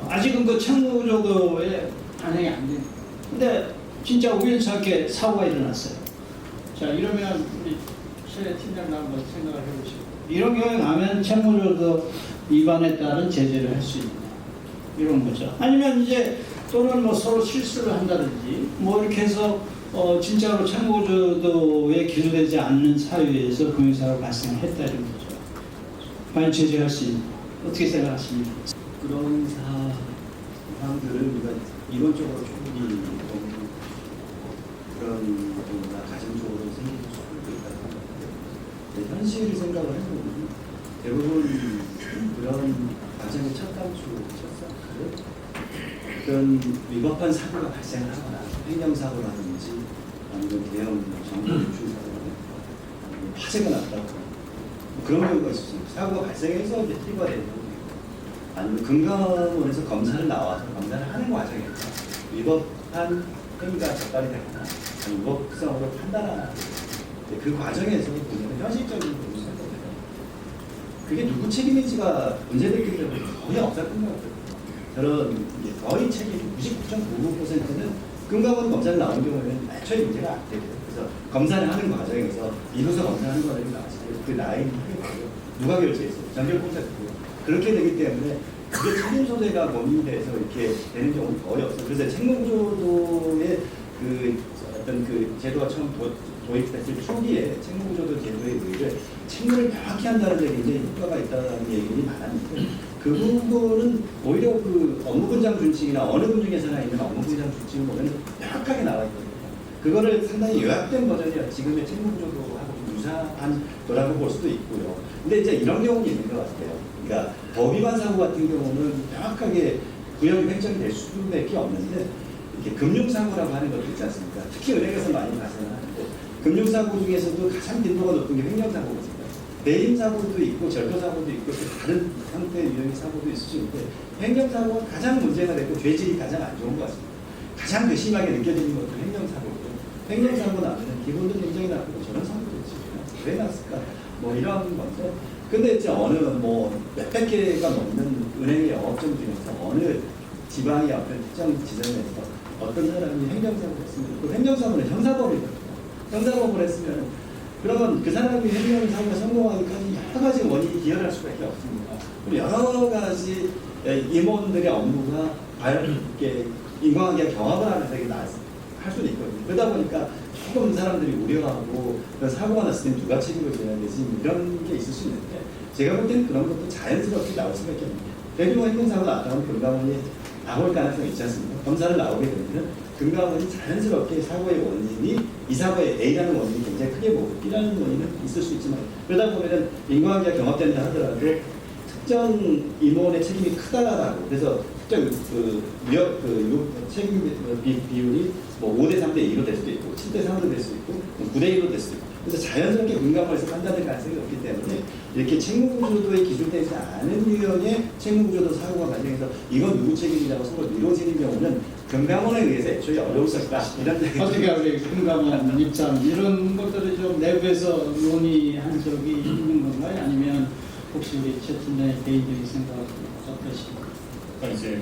아직은 그 채무조도에 반영이 안 돼요. 근데 진짜 우연찮게 사고가 일어났어요. 자, 이러면 우리 최 팀장님 한번 생각을 해보시고 이런 경우에 가면 채무조도 위반에 따른 제재를 할 수 있냐 이런 거죠. 아니면 이제 또는 뭐 서로 실수를 한다든지 뭐 이렇게 해서 진짜로 채무조도에 기소되지 않는 사유에서 금융사고가 발생했다 이런 거죠. 과연 제재할 수 있냐 어떻게 생각하십니까? 그런 사항들을 우리가 이론적으로 충분히 그런 경우가 가정적으로 생길 수도 있다고 하는데 현실을 생각을 해보면 대부분 그런 과정의 첫 단추, 첫 사건을 어떤 위법한 사고가 발생하거나 횡령사고라든지 아니면 대형 정보 유출 사고라든지 아니면 화재가 났다고 그런 경우가 있었습니다. 사고가 발생해서 이제 피고가 되는 경우도 있고 아니면 금감원에서 검사를 나와서 검사를 하는 과정에서 위법한 행위가 적발이 되거나 위법성으로 판단하는 그 과정에서 보면 현실적인 부분이 생겨요. 그게 누구 책임인지가 문제됐기 때문에 거의 없었던 것 같아요. 저는 거의 책임 99.99%는 금감원 검사를 나온 경우에는 애초에 문제가 안 되고요. 그래서 검사를 하는 과정에서 이로서 검사하는 과정이 나왔어요. 그 나이 누가 결제했어요? 정결공사고요. 그렇게 되기 때문에 그게 책임 소재가 범인돼서 이렇게 되는 경우는 거의 없어요. 그래서 책무구조도의 그 어떤 그 제도가 처음 도입됐을 초기에 책무구조도 제도에 의해 책무를 명확히 한다는 데 굉장히 효과가 있다는 얘기들이 많았는데 그 부분은 오히려 그 업무분장 준칙이나 어느 금융회사나 있는 업무분장 준칙을 보면 명확하게 나와 있거든요. 그거를 상당히 요약된 버전이 지금의 책무구조도하고 유사한 거라고 볼 수도 있고요. 근데 이제 이런 경우는 있는 것 같아요. 그러니까 법위반 사고 같은 경우는 명확하게 구형이 획정이 될 수밖에 없는데 이렇게 금융사고라고 하는 것도 있지 않습니까? 특히 은행에서 많이 발생하는데 금융사고 중에서도 가장 빈도가 높은 게 횡령사고거든요. 배임사고도 있고 절도사고도 있고 다른 형태의 유형의 사고도 있을 수 있는데 횡령사고가 가장 문제가 되고 죄질이 가장 안 좋은 것 같습니다. 가장 그 심하게 느껴지는 것도 횡령사고고 횡령사고 나면 기분도 굉장히 나쁘고 저런 사고도 있지 왜 났을까 뭐 이런 건데 근데 이제 어느 뭐 몇백 개가 넘는 은행의 영업점 중에서 어느 지방의 어떤 특정 지점에서 어떤 사람이 횡령사고를 했습니다. 그 횡령사고는 형사범이거든요. 형사범을 했으면 그러면 그 사람이 횡령사고가 성공하기까지 여러 가지 원인이 기여할 수밖에 없습니다. 그리고 여러 가지 임원들의 업무가 이렇게 인과관계가 경합을 하면서 이게 할 수는 있거든요. 그러다 보니까 조금 사람들이 우려하고 사고가 났을 때 누가 책임을 져야 되지 이런 게 있을 수 있는데 제가 볼 때는 그런 것도 자연스럽게 나올 수밖에 없습니다. 대규모 행동사고가 나타나면 금감원이 나올 가능성이 있지 않습니까? 검사를 나오게 되면 금감원이 자연스럽게 사고의 원인이 이 사고의 A라는 원인이 굉장히 크게 보고 B라는 원인은 있을 수 있지만 그러다 보면은 인과관계가 경합된다 하더라도 특정 임원의 책임이 크다라고 그래서 특정 책임 비율이 뭐 5대 3대 2로 될 수도 있고 7대 3으로 될 수도 있고 9대 1로 될 수도 있고 그래서 자연스럽게 금감원에서 판단될 가능성이 없기 때문에 이렇게 책무구조도에 기술되지 않은 유형의 책무구조도 사고가 발생해서 이건 누구 책임이라고 서로 미뤄지는 경우는 금감원에 의해서 애초에 어려울 수 있다 이런 어떻게 우리 금감원 입장 이런 것들을 좀 내부에서 논의한 적이 있는 건가요? 아니면 혹시 우리 최 팀장의 개인적인 생각은 어떠십니까? 그러니까 이제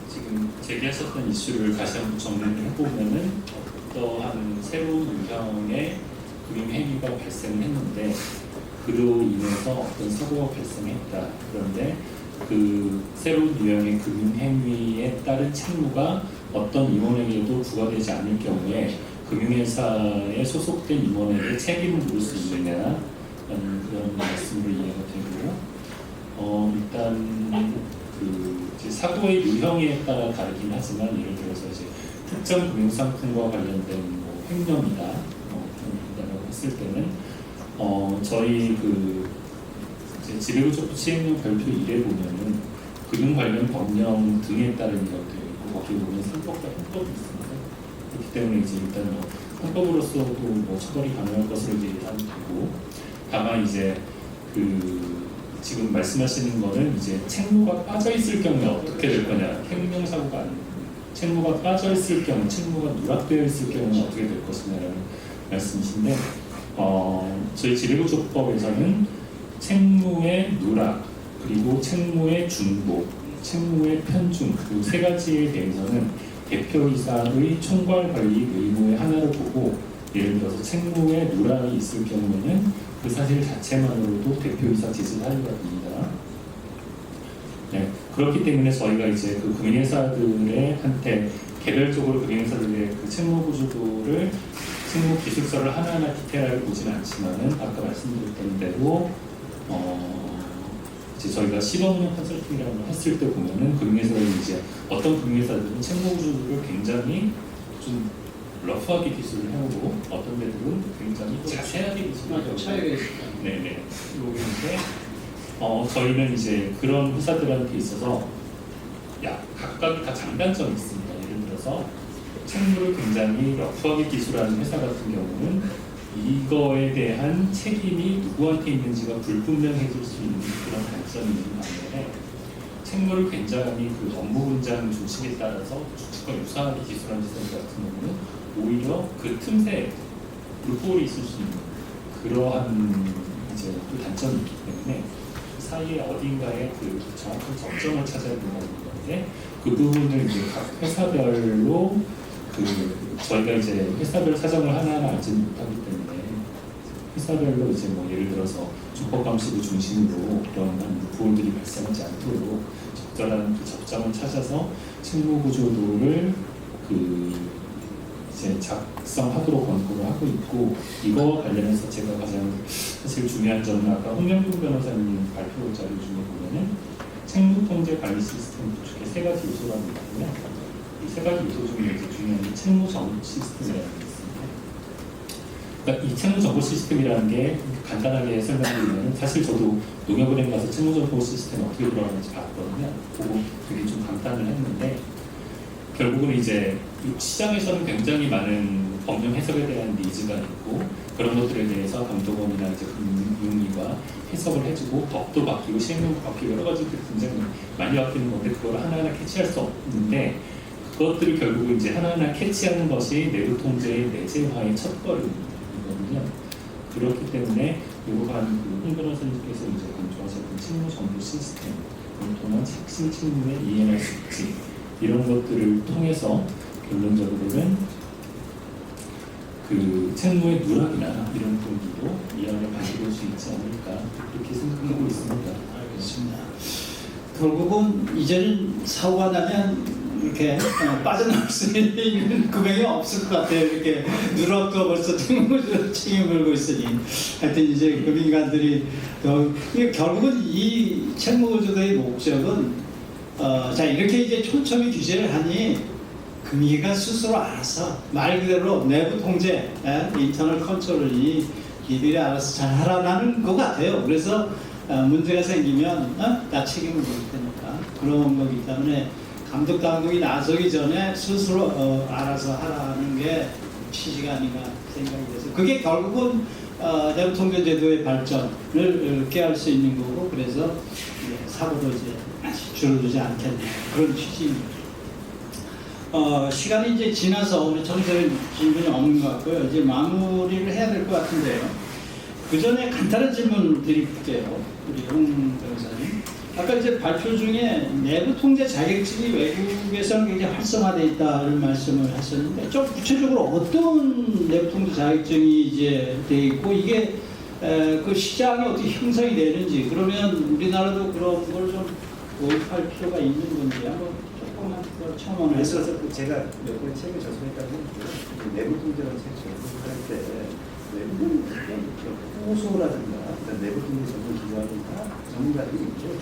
지금 제기하셨던 이슈를 다시 한번 정리를 해보면은 어떠한 새로운 유형의 금융행위가 발생했는데 그로 인해서 어떤 사고가 발생했다. 그런데 그 새로운 유형의 금융행위에 따른 책무가 어떤 임원에게도 부과되지 않을 경우에 금융회사에 소속된 임원에게 책임을 물을 수 있느냐 그런 말씀으로 이해가 되고 일단 그 이제 사고의 유형에 따라 다르긴 하지만 예를 들어서 이제 특정 금융상품과 관련된 뭐 횡령이다 라고 했을 때는 저희 그 이제 지배구조법 시행령 별표 1에 보면은 금융 관련 법령 등에 따른 것들이 있고 거기 보면 상법과 형법이 있습니다. 그렇기 때문에 이제 일단 뭐 형법으로서도 뭐 처벌이 가능할 것으로 이제 예상되고 다만 이제 그 지금 말씀하시는 거는 이제 책무가 빠져 있을 경우에 어떻게 될 거냐, 횡령 사고가 아니고 책무가 빠져 있을 경우, 책무가 누락되어 있을 경우는 어떻게 될 것이냐라는 말씀이신데, 저희 지배구조법에서는 책무의 누락, 그리고 책무의 중복, 책무의 편중, 그 세 가지에 대해서는 대표이사의 총괄 관리 의무의 하나를 보고, 예를 들어서 책무의 누락이 있을 경우에는 그 사실 자체만으로도 대표이사 지시 사유가 됩니다. 네, 그렇기 때문에 저희가 이제 그 금융회사들의 한테 개별적으로 금융회사들의 그 책무 구조도를 책무 기술서를 하나하나 디테일하게 보지는 않지만은 아까 말씀드렸던 대로 이제 저희가 시범운영 컨설팅이라는 걸 했을 때 보면은 금융회사들은 이제 어떤 금융회사들은 책무 구조도를 굉장히 좀 러프하게 기술을 해오고 어떤 데들은 굉장히 자세하게 기술을 해오고 차이가 있어요. 네네. 그런데 저희는 이제 그런 회사들한테 있어서 각각 다 장단점이 있습니다. 예를 들어서 책무를 굉장히 러프하게 기술하는 회사 같은 경우는 이거에 대한 책임이 누구한테 있는지가 불분명해질 수 있는 그런 단점이 있는 반면에 책무를 굉장히 그 업무 분장 중심에 따라서 주축과 유사하게 기술하는 회사 같은 경우는 오히려 그 틈새 루폴이 있을 수 있는 그러한 이제 또 단점이 있기 때문에 그 사이에 어딘가에 그 정확한 접점을 찾아야 된다는 건데, 그 부분을 이제 각 회사별로 저희가 이제 회사별 사정을 하나하나 알지는 못하기 때문에 회사별로 이제 뭐 예를 들어서 주법감시부 중심으로 그런 루폴들이 발생하지 않도록 적절한 그 접점을 찾아서 책무 구조도를 이제 작성하도록 권고를 하고 있고, 이거 관련해서 제가 가장 사실 중요한 점은 아까 홍명준 변호사님 발표 자료 중에 보면은 책무통제 관리 시스템 구축의 세 가지 요소가 있는데요. 이 세 가지 요소 중에 이제 중요한 게 책무 정보 시스템이라는 게 있습니다. 그러니까 이 책무 정보 시스템이라는 게 간단하게 설명드리면, 사실 저도 농협은행 가서 책무 정보 시스템 어떻게 돌아가는지 봤거든요. 보고 되게 좀 감탄을 했는데, 결국은 이제 시장에서는 굉장히 많은 법령 해석에 대한 니즈가 있고, 그런 것들에 대해서 감독원이나 이제 금융위가 해석을 해주고 법도 바뀌고 시행령도 바뀌고 여러 가지들이 굉장히 많이 바뀌는 건데, 그걸 하나하나 캐치할 수 없는데, 그것들을 결국은 이제 하나하나 캐치하는 것이 내부 통제의 내재화의 첫걸음이거든요. 그렇기 때문에 요구한 홍 변호사님께서 이제 강조하셨던 책무 정보 시스템, 그걸 통한 핵심 책무의 이해할 수 있지, 이런 것들을 통해서 결론적으로는 그 책무의 누락이나 이런 부분도 이해를 가지고 올 수 있지 않을까, 그렇게 생각하고 있습니다. 알겠습니다. 결국은 이제는 사고가 나면 이렇게 빠져나올 수 있는 금액이 없을 것 같아요. 이렇게 누락도 벌써 책임을 물고 있으니, 하여튼 이제 금융기관들이 이게 결국은 이 책무구조도의 목적은 자, 이렇게 이제 촘촘히 규제를 하니 금융기관 스스로 알아서 말 그대로 내부 통제, 인터널 컨트롤이 이들이 알아서 잘 하라는 것 같아요. 그래서 문제가 생기면 나 책임을 물 테니까 그런 거기 때문에 감독 당국이 나서기 전에 스스로 알아서 하라는 게 취지가 아닌가 생각이 돼서, 그게 결국은 내부 통제 제도의 발전을 깨할 수 있는 거고, 그래서 사고도 이제 줄어들지 않겠네, 그런 취지입니다. 시간이 이제 지나서 우리 정세는 질문이 없는 것 같고요. 이제 마무리를 해야 될 것 같은데요. 그 전에 간단한 질문 드릴게요. 우리 홍 변호사님. 아까 이제 발표 중에 내부 통제 자격증이 외국에서는 굉장히 활성화되어 있다는 말씀을 하셨는데, 좀 구체적으로 어떤 내부 통제 자격증이 이제 되어 있고, 이게 그 시장이 어떻게 형성이 되는지, 그러면 우리나라도 그런 걸 좀 도입할 필요가 있는 건지 한번 조금만 더 첨언을 해서. 그래서 제가 몇 번의 책을 전송했다고 했는데, 내부 통제라는 책 전송할 때 외국은 호소라든가 내부 통제 전문 기관이나 전문가들이 있죠.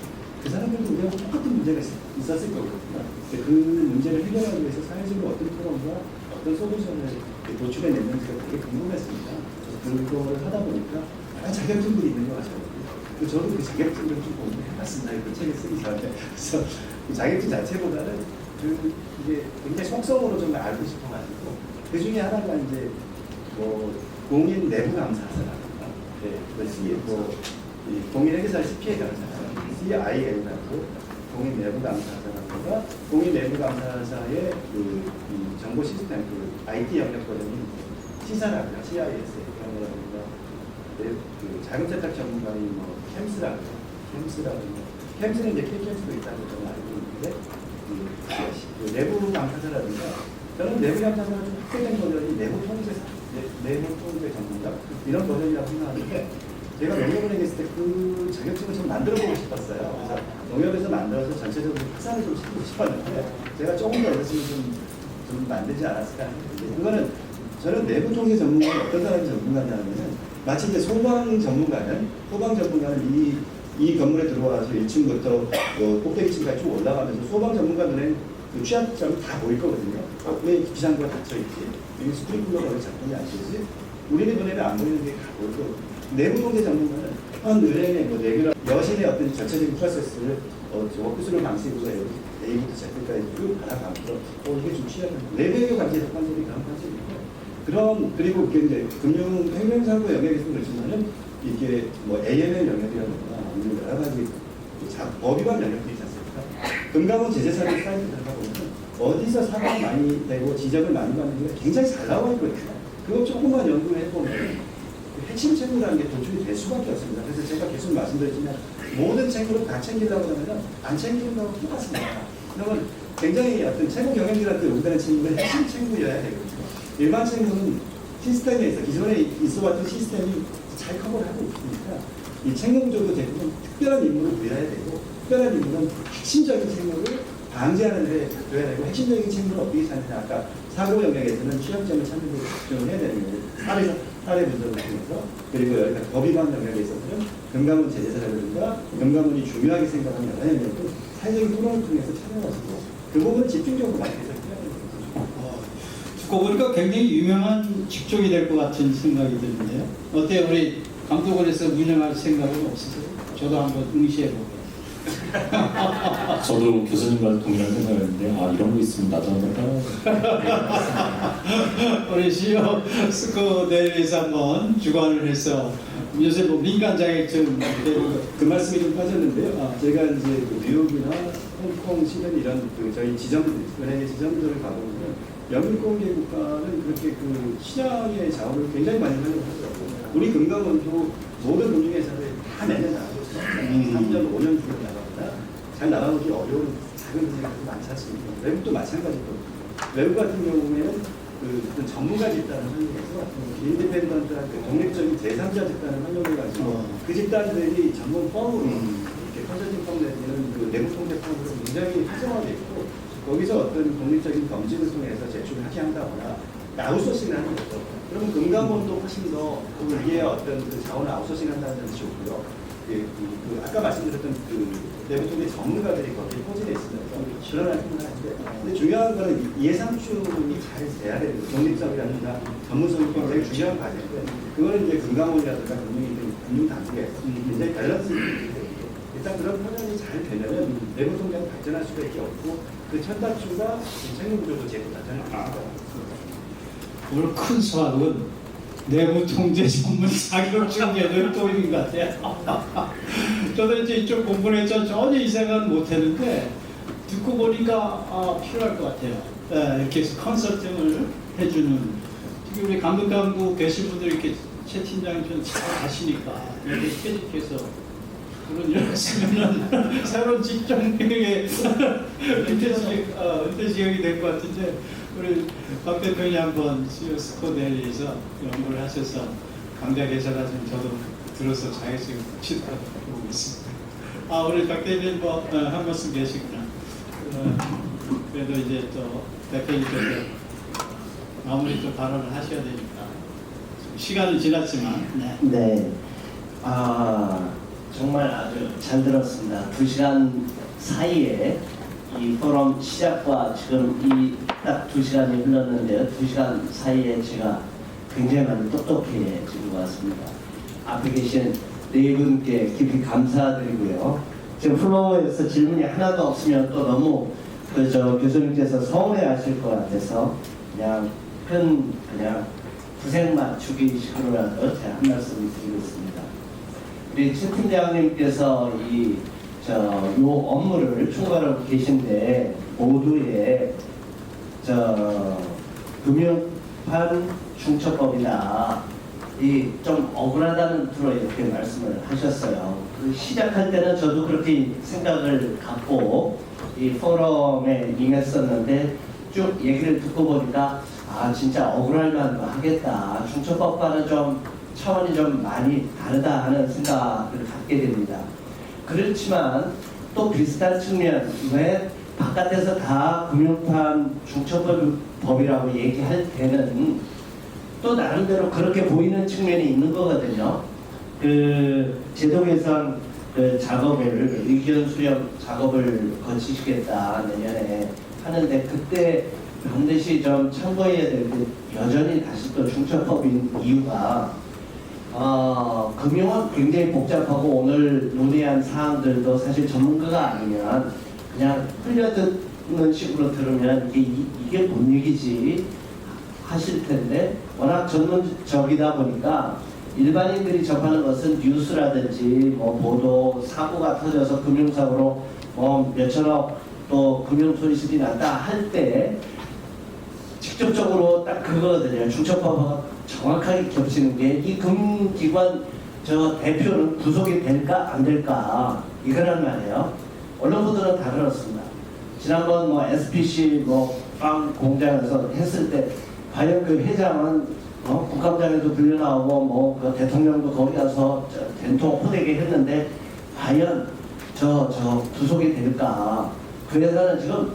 그 사람들도 우리하고 똑같은 문제가 있었을 거거든요. 그 문제를 해결하기 위해서 사회적으로 어떤 토론과 어떤 솔루션을 도출해냈는지가 되게 궁금했습니다. 그래서 그거를 하다 보니까 자격증들이 있는 것 같아요. 저도 그 자격증을 좀 공부해봤습니다. 그 책을 쓰기 전에. 그래서 그 자격증 자체보다는 이게 굉장히 속성으로 좀 알고 싶어가지고, 그 중에 하나가 이제 뭐 공인 내부 감사사라든가, 그것이 뭐 공인 회계사 CPA 감사. CIL이라고 공인 내부 감사사라든가 공인 내부 감사사의 이 정보 시스템 그 IT 영역 버전이 C사라든가 CIS 이런 거라든가 그 자금 세탁 전문가인 뭐 캠스라든가 캠스는 이제 K캠스도 있다고 저는 알고 있는데 그 내부 감사사라든가 저는 내부 감사사가 좀 확대된 버전이 내부 통제 전문가 이런 버전이라고 생각하는데 제가 농협은행에 있을 때 그 자격증을 좀 만들어보고 싶었어요. 그래서 농협에서 만들어서 전체적으로 확산을 좀 시키고 싶었는데 제가 조금 더 열심히 좀 만들지 않았을까 하는데 그거는 저는 내부 통제 전문가는 어떤 사람이 전문가냐면은 마치 이제 소방 전문가는 이 건물에 들어와서 1층부터 꼭대기층까지 쭉 올라가면서 소방 전문가들은 그 취약점이 다 보일 거거든요. 왜 비상구가 닫혀있지? 여기 스프링클러가 왜 작동이 안 되지? 우리네 눈에는 안 보이는 게 다 보일 거거든요. 내부 통제 전문가는 한 은행의 뭐 레귤러 여신의 어떤 전체적인 프로세스를 워크스루 방식으로 A부터 Z까지 쭉 알아가면서 이게 좀 취약한 내부의 관계에서 관점이 그런 관점이고 그리고 이제 금융 행정사고 영역에서는 그렇지만은 이게 뭐 AML 영역이라든가 아니면 여러 가지 법 위반 영역도 있지 않습니까? 금감원 제재사를 사이트 들어가 보면 어디서 사고가 많이 되고 지적을 많이 받는 게 굉장히 잘 나와 있거든요. 그거 조금만 연구를 해보면 핵심 책무라는 게 도출이 될 수밖에 없습니다. 그래서 제가 계속 말씀드렸지만 모든 책무를 다 챙기려고 하면 안 챙기는 거하고 똑같습니다. 그러면 굉장히 어떤 채무 경영이라든지 우리나라 책무는 핵심 책무여야 되거든요. 일반 책무는 시스템에 있어 기존에 있어왔던 시스템이 잘 커버를 하고 있으니까 이 책무 구조도 대부분 특별한 임무를 부여해야 되고 특별한 임무는 핵심적인 책무를 방지하는 데 둬야 되고 핵심적인 책무를 어떻게 찾느냐 아까 사고 영역에서는 취약점을 찾는 데 집중을 해야 되는 거예요. 사례 분석을 통해서 그리고 여기가 법 위반 영역에 있어서는 금감원 제재사라든가 금감원이 중요하게 생각하는 여러 영역을 사회적인 토론을 통해서 찾아가지고 그 부분을 집중적으로 많이 해서 해야 되는 듣고 보니까 굉장히 유명한 직종이 될 것 같은 생각이 드는데요. 어때요? 우리 감독원에서 운영할 생각은 없으세요? 저도 한번 응시해보게요. 저도 교수님과 동일한 생각했는데 이런 거 있으면 나도 한번 따라해보겠습니다. 우리 CEO 스코델에서 한번 주관을 해서 요새 뭐 민간 자격증 그 말씀이 좀 빠졌는데요. 제가 이제 그 뉴욕이나 홍콩, 시드니 이런 그 저희 은행의 지점들을 가보면 영유공개 국가는 그렇게 그 시장의 자원을 굉장히 많이 활용하더라고요. 우리 금감원도 모든 금융회사를 다 매년 나가고 있어요. 3년, 5년 주로 나가거나 잘 나가기 어려운 작은 은행들도 많지 않습니까? 외국도 마찬가지거든요. 외국 같은 경우에는 그 전문가 집단을 활용해서 인디펜던트한 독립적인 제3자 집단을 활용해 가지고 그 집단들이 전문 펌으로 이렇게 컨설팅 펌 내지는 그 내부 통제 펌으로 굉장히 활성화되어 있고 거기서 어떤 독립적인 검증을 통해서 제출을 하게 한다거나 아웃소싱을 하는 거죠. 그러면 금감원도 훨씬 더 거기에 어떤 그 자원을 아웃소싱 한다는 점이 좋고요. 아까 말씀드렸던 그 내부 통계 전문가들이 거기에 포진해 있으면서 그런 활동을 하는데 근데 중요한 거는 예상충이 잘 돼야 되는 독립성이라든가 전문성이 굉장히 중요한 과제인데 그거는 이제 금감원이라든가 금융당국에서 굉장히 밸런스 일단 그런 편향이 잘 되면은 내부 통계가 발전할 수밖에 없고 그 첫 단추가 책무구조도 제고 나타납니다. 오늘 큰 수학은 내부 통제 전문 자격증 얘기를 떠올린 것 같아요. 저도 이제 이쪽 공부를 해서 전혀 이 생각은 못했는데 듣고 보니까 필요할 것 같아요. 이렇게 해서 컨설팅을 해주는 특히 우리 감독 계신 분들 이렇게 최 팀장이 좀 잘 아시니까 이렇게 퇴직해서 그런 일 했으면은 새로운 직종에 은퇴 지역이 될 것 같은데 우리 박 대표님 한번 CEO 스코델에서 연구를 하셔서 강좌 계셔가 지고 저도 들어서 자격증 치도록 보고 있습니다. 우리 박 대표님 한 말씀 계시구나. 그래도 이제 또 대표님께서 마무리 또 발언을 하셔야 되니까 시간은 지났지만 네. 정말 아주 잘 들었습니다. 2시간 사이에 이 포럼 시작과 지금 이 딱 2시간이 흘렀는데요. 2시간 사이에 제가 굉장히 많이 똑똑해진 것 같습니다. 앞에 계신 네 분께 깊이 감사드리고요. 지금 플로어에서 질문이 하나도 없으면 또 너무 교수님께서 서운해하실 것 같아서 그냥 구색만 주기식으로라도 제가 한 말씀 드리겠습니다. 우리 최 팀장님께서 이 요 업무를 총괄하고 계신데 모두의 금융판 중처법이다. 이 좀 억울하다는 투로 이렇게 말씀을 하셨어요. 그 시작할 때는 저도 그렇게 생각을 갖고 이 포럼에 임했었는데 쭉 얘기를 듣고 보니까 아 진짜 억울할 만도 하겠다. 중처법과는 좀 차원이 좀 많이 다르다 하는 생각을 갖게 됩니다. 그렇지만 또 비슷한 측면, 왜 바깥에서 다 금융판 중처법이라고 얘기할 때는 또 나름대로 그렇게 보이는 측면이 있는 거거든요. 그 제도 개선 그 작업을, 의견 수렴 작업을 거치시겠다 내년에 하는데, 그때 반드시 좀 참고해야 될 게 여전히 다시 또 중처법인 이유가 금융은 굉장히 복잡하고 오늘 논의한 사항들도 사실 전문가가 아니면 그냥 흘려듣는 식으로 들으면 이게 뭔 얘기지 하실 텐데, 워낙 전문적이다 보니까 일반인들이 접하는 것은 뉴스라든지 뭐 보도, 사고가 터져서 금융사고로 뭐 몇천억 또 금융 손실이 났다 할 때 직접적으로 딱 그거거든요. 중처법과 정확하게 겹치는 게 이 금융기관 저 대표는 구속이 될까 안 될까 이거란 말이에요. 언론보도는 다 그렇습니다. 지난번 뭐 SPC 뭐 빵 공장에서 했을 때 과연 그 회장은 국감장에도 불려 나오고 뭐 그 대통령도 거기 가서 된통 호되게 했는데 과연 저 구속이 될까? 그 회사는 지금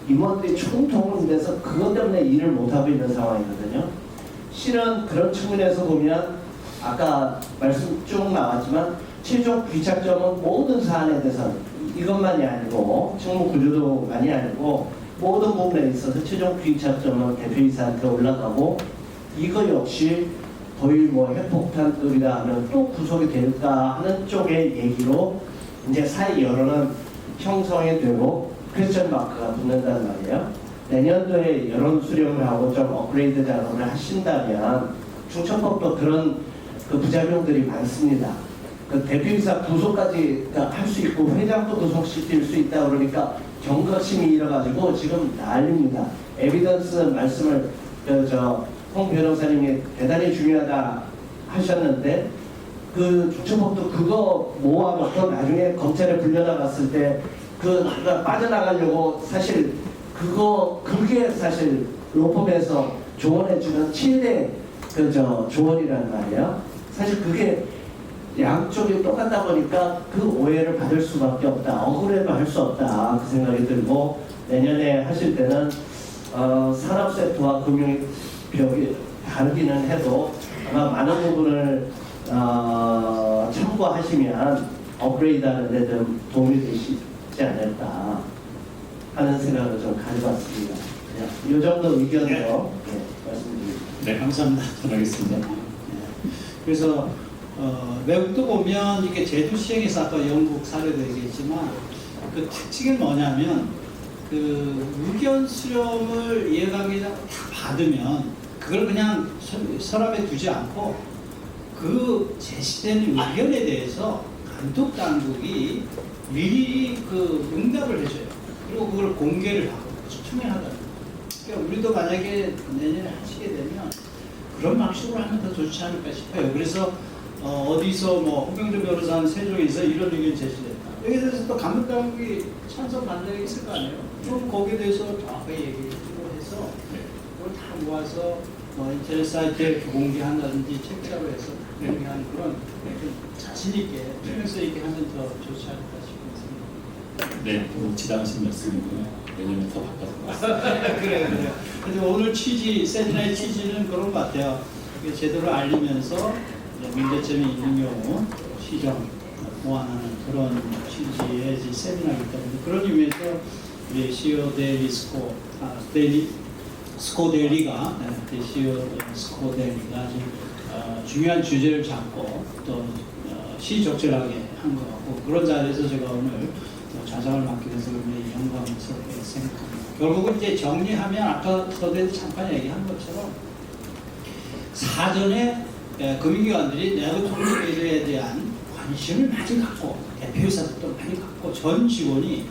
임원들이 총동원 돼서 그것 때문에 일을 못하고 있는 상황이거든요. 실은 그런 측면에서 보면 아까 말씀 쭉 나왔지만 최종 귀착점은 모든 사안에 대해서 이것만이 아니고 직무 구조도만이 아니고 모든 부분에 있어서 최종 귀착점은 대표이사한테 올라가고, 이거 역시 거의 뭐 핵폭탄급이다 하면 또 구속이 될까 하는 쪽의 얘기로 이제 사회 여론은 형성이 되고 퀘스천 마크가 붙는단 말이에요. 내년도에 여론 수렴을 하고 좀 업그레이드 작업을 하신다면 중처법도 그런 그 부작용들이 많습니다. 그 대표이사 구속까지 할 수 있고 회장도 구속시킬 수 있다 그러니까 경각심이 일어가지고 지금 난립니다. 에비던스 말씀을 홍 변호사님이 대단히 중요하다 하셨는데, 그 중처법도 그거 모아놓고 나중에 검찰에 불려나갔을 때 그가 빠져나가려고 사실 그게 사실 로펌에서 조언해주는 최대 조언이란 말이에요. 사실 그게 양쪽이 똑같다 보니까 그 오해를 받을 수밖에 없다. 억울해도 할 수 없다. 그 생각이 들고, 내년에 하실 때는 산업 섹터와 금융 벽이 다르기는 해도 아마 많은 부분을 참고하시면 업그레이드하는 데 좀 도움이 되시지 않을까 하는 생각을 좀 가져봤습니다. 이 정도 의견으로 말씀드립니다. 네, 감사합니다. 전하겠습니다. 그래서 외국도 보면 이게 제도 시행에서 아까 영국 사례도 얘기했지만 그 특징이 뭐냐면 그 의견 수렴을 이해관계자 다 받으면 그걸 그냥 서랍에 두지 않고 그 제시되는 의견에 대해서 감독 당국이 미리 그 응답을 해줘요. 그리고 그걸 공개를 하고 투명하다. 그러니까 우리도 만약에 내년에 하시게 되면 그런 방식으로 하면 더 좋지 않을까 싶어요. 그래서 어디서 뭐 홍경조 변호사는 세종에서 이런 의견 제시됐다. 여기에 대해서 또 감독 당국이 찬성 반대가 있을 거 아니에요. 좀 거기에 대해서 정확하게 얘기를 해서 그걸 다 모아서 인터넷 사이트에 공개한다든지 책자로 해서 공개하는 그런 좀 자신 있게 투명성 있게 하면 더 좋지 않을까 싶습니다. 네, 지당하신 말씀이고요. 내년에 더 바꿔서. 그래요. 그래서 오늘 취지, 세미나의 취지는 그런 것 같아요. 제대로 알리면서 문제점이 있는 경우 시정 보완하는 그런 취지의 세미나이기 때문에, 그런 의미에서 우리 CEO 데일리 스코데일리가 CEO 스코데일리가 아주 중요한 주제를 잡고 또 시적절하게 한 것 같고, 그런 자리에서 제가 오늘 좌장을 맡게 돼서 굉장히 영광스럽게 생각합니다. 결국은 이제 정리하면 아까 서대도 잠깐 얘기한 것처럼 사전에 금융기관들이 내부 통제제도에 대한 관심을 많이 갖고 대표이사도 많이 갖고 전 직원이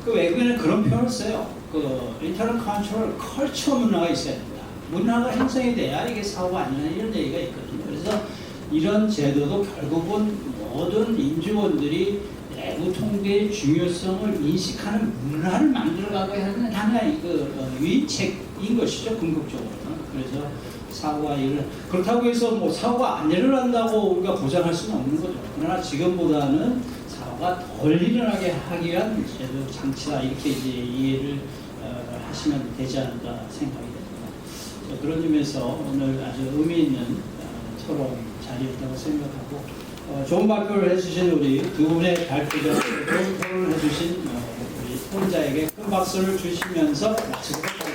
그 외국에는 그런 표현을 써요. 그 인터널 컨트롤 컬처 문화가 있어야 된다. 문화가 형성이 돼야 이게 사고가 안 나는 이런 얘기가 있거든요. 그래서 이런 제도도 결국은 모든 임직원들이 내부 통계의 중요성을 인식하는 문화를 만들어가게 하는 하나의 유인책인 것이죠, 궁극적으로는. 그래서 사고가 그렇다고 해서 뭐 사고가 안 일어난다고 우리가 보장할 수는 없는 거죠. 그러나 지금보다는 사고가 덜 일어나게 하기 위한 제도 장치다, 이렇게 이제 이해를 하시면 되지 않을까 생각이 됩니다. 그런 점에서 오늘 아주 의미 있는 토론 자리였다고 생각하고, 좋은 발표를 해주신 우리 두 분의 발표자, 좋은 토론을 해주신 우리 토론자에게 큰 박수를 주시면서 마치도록 하겠습니다.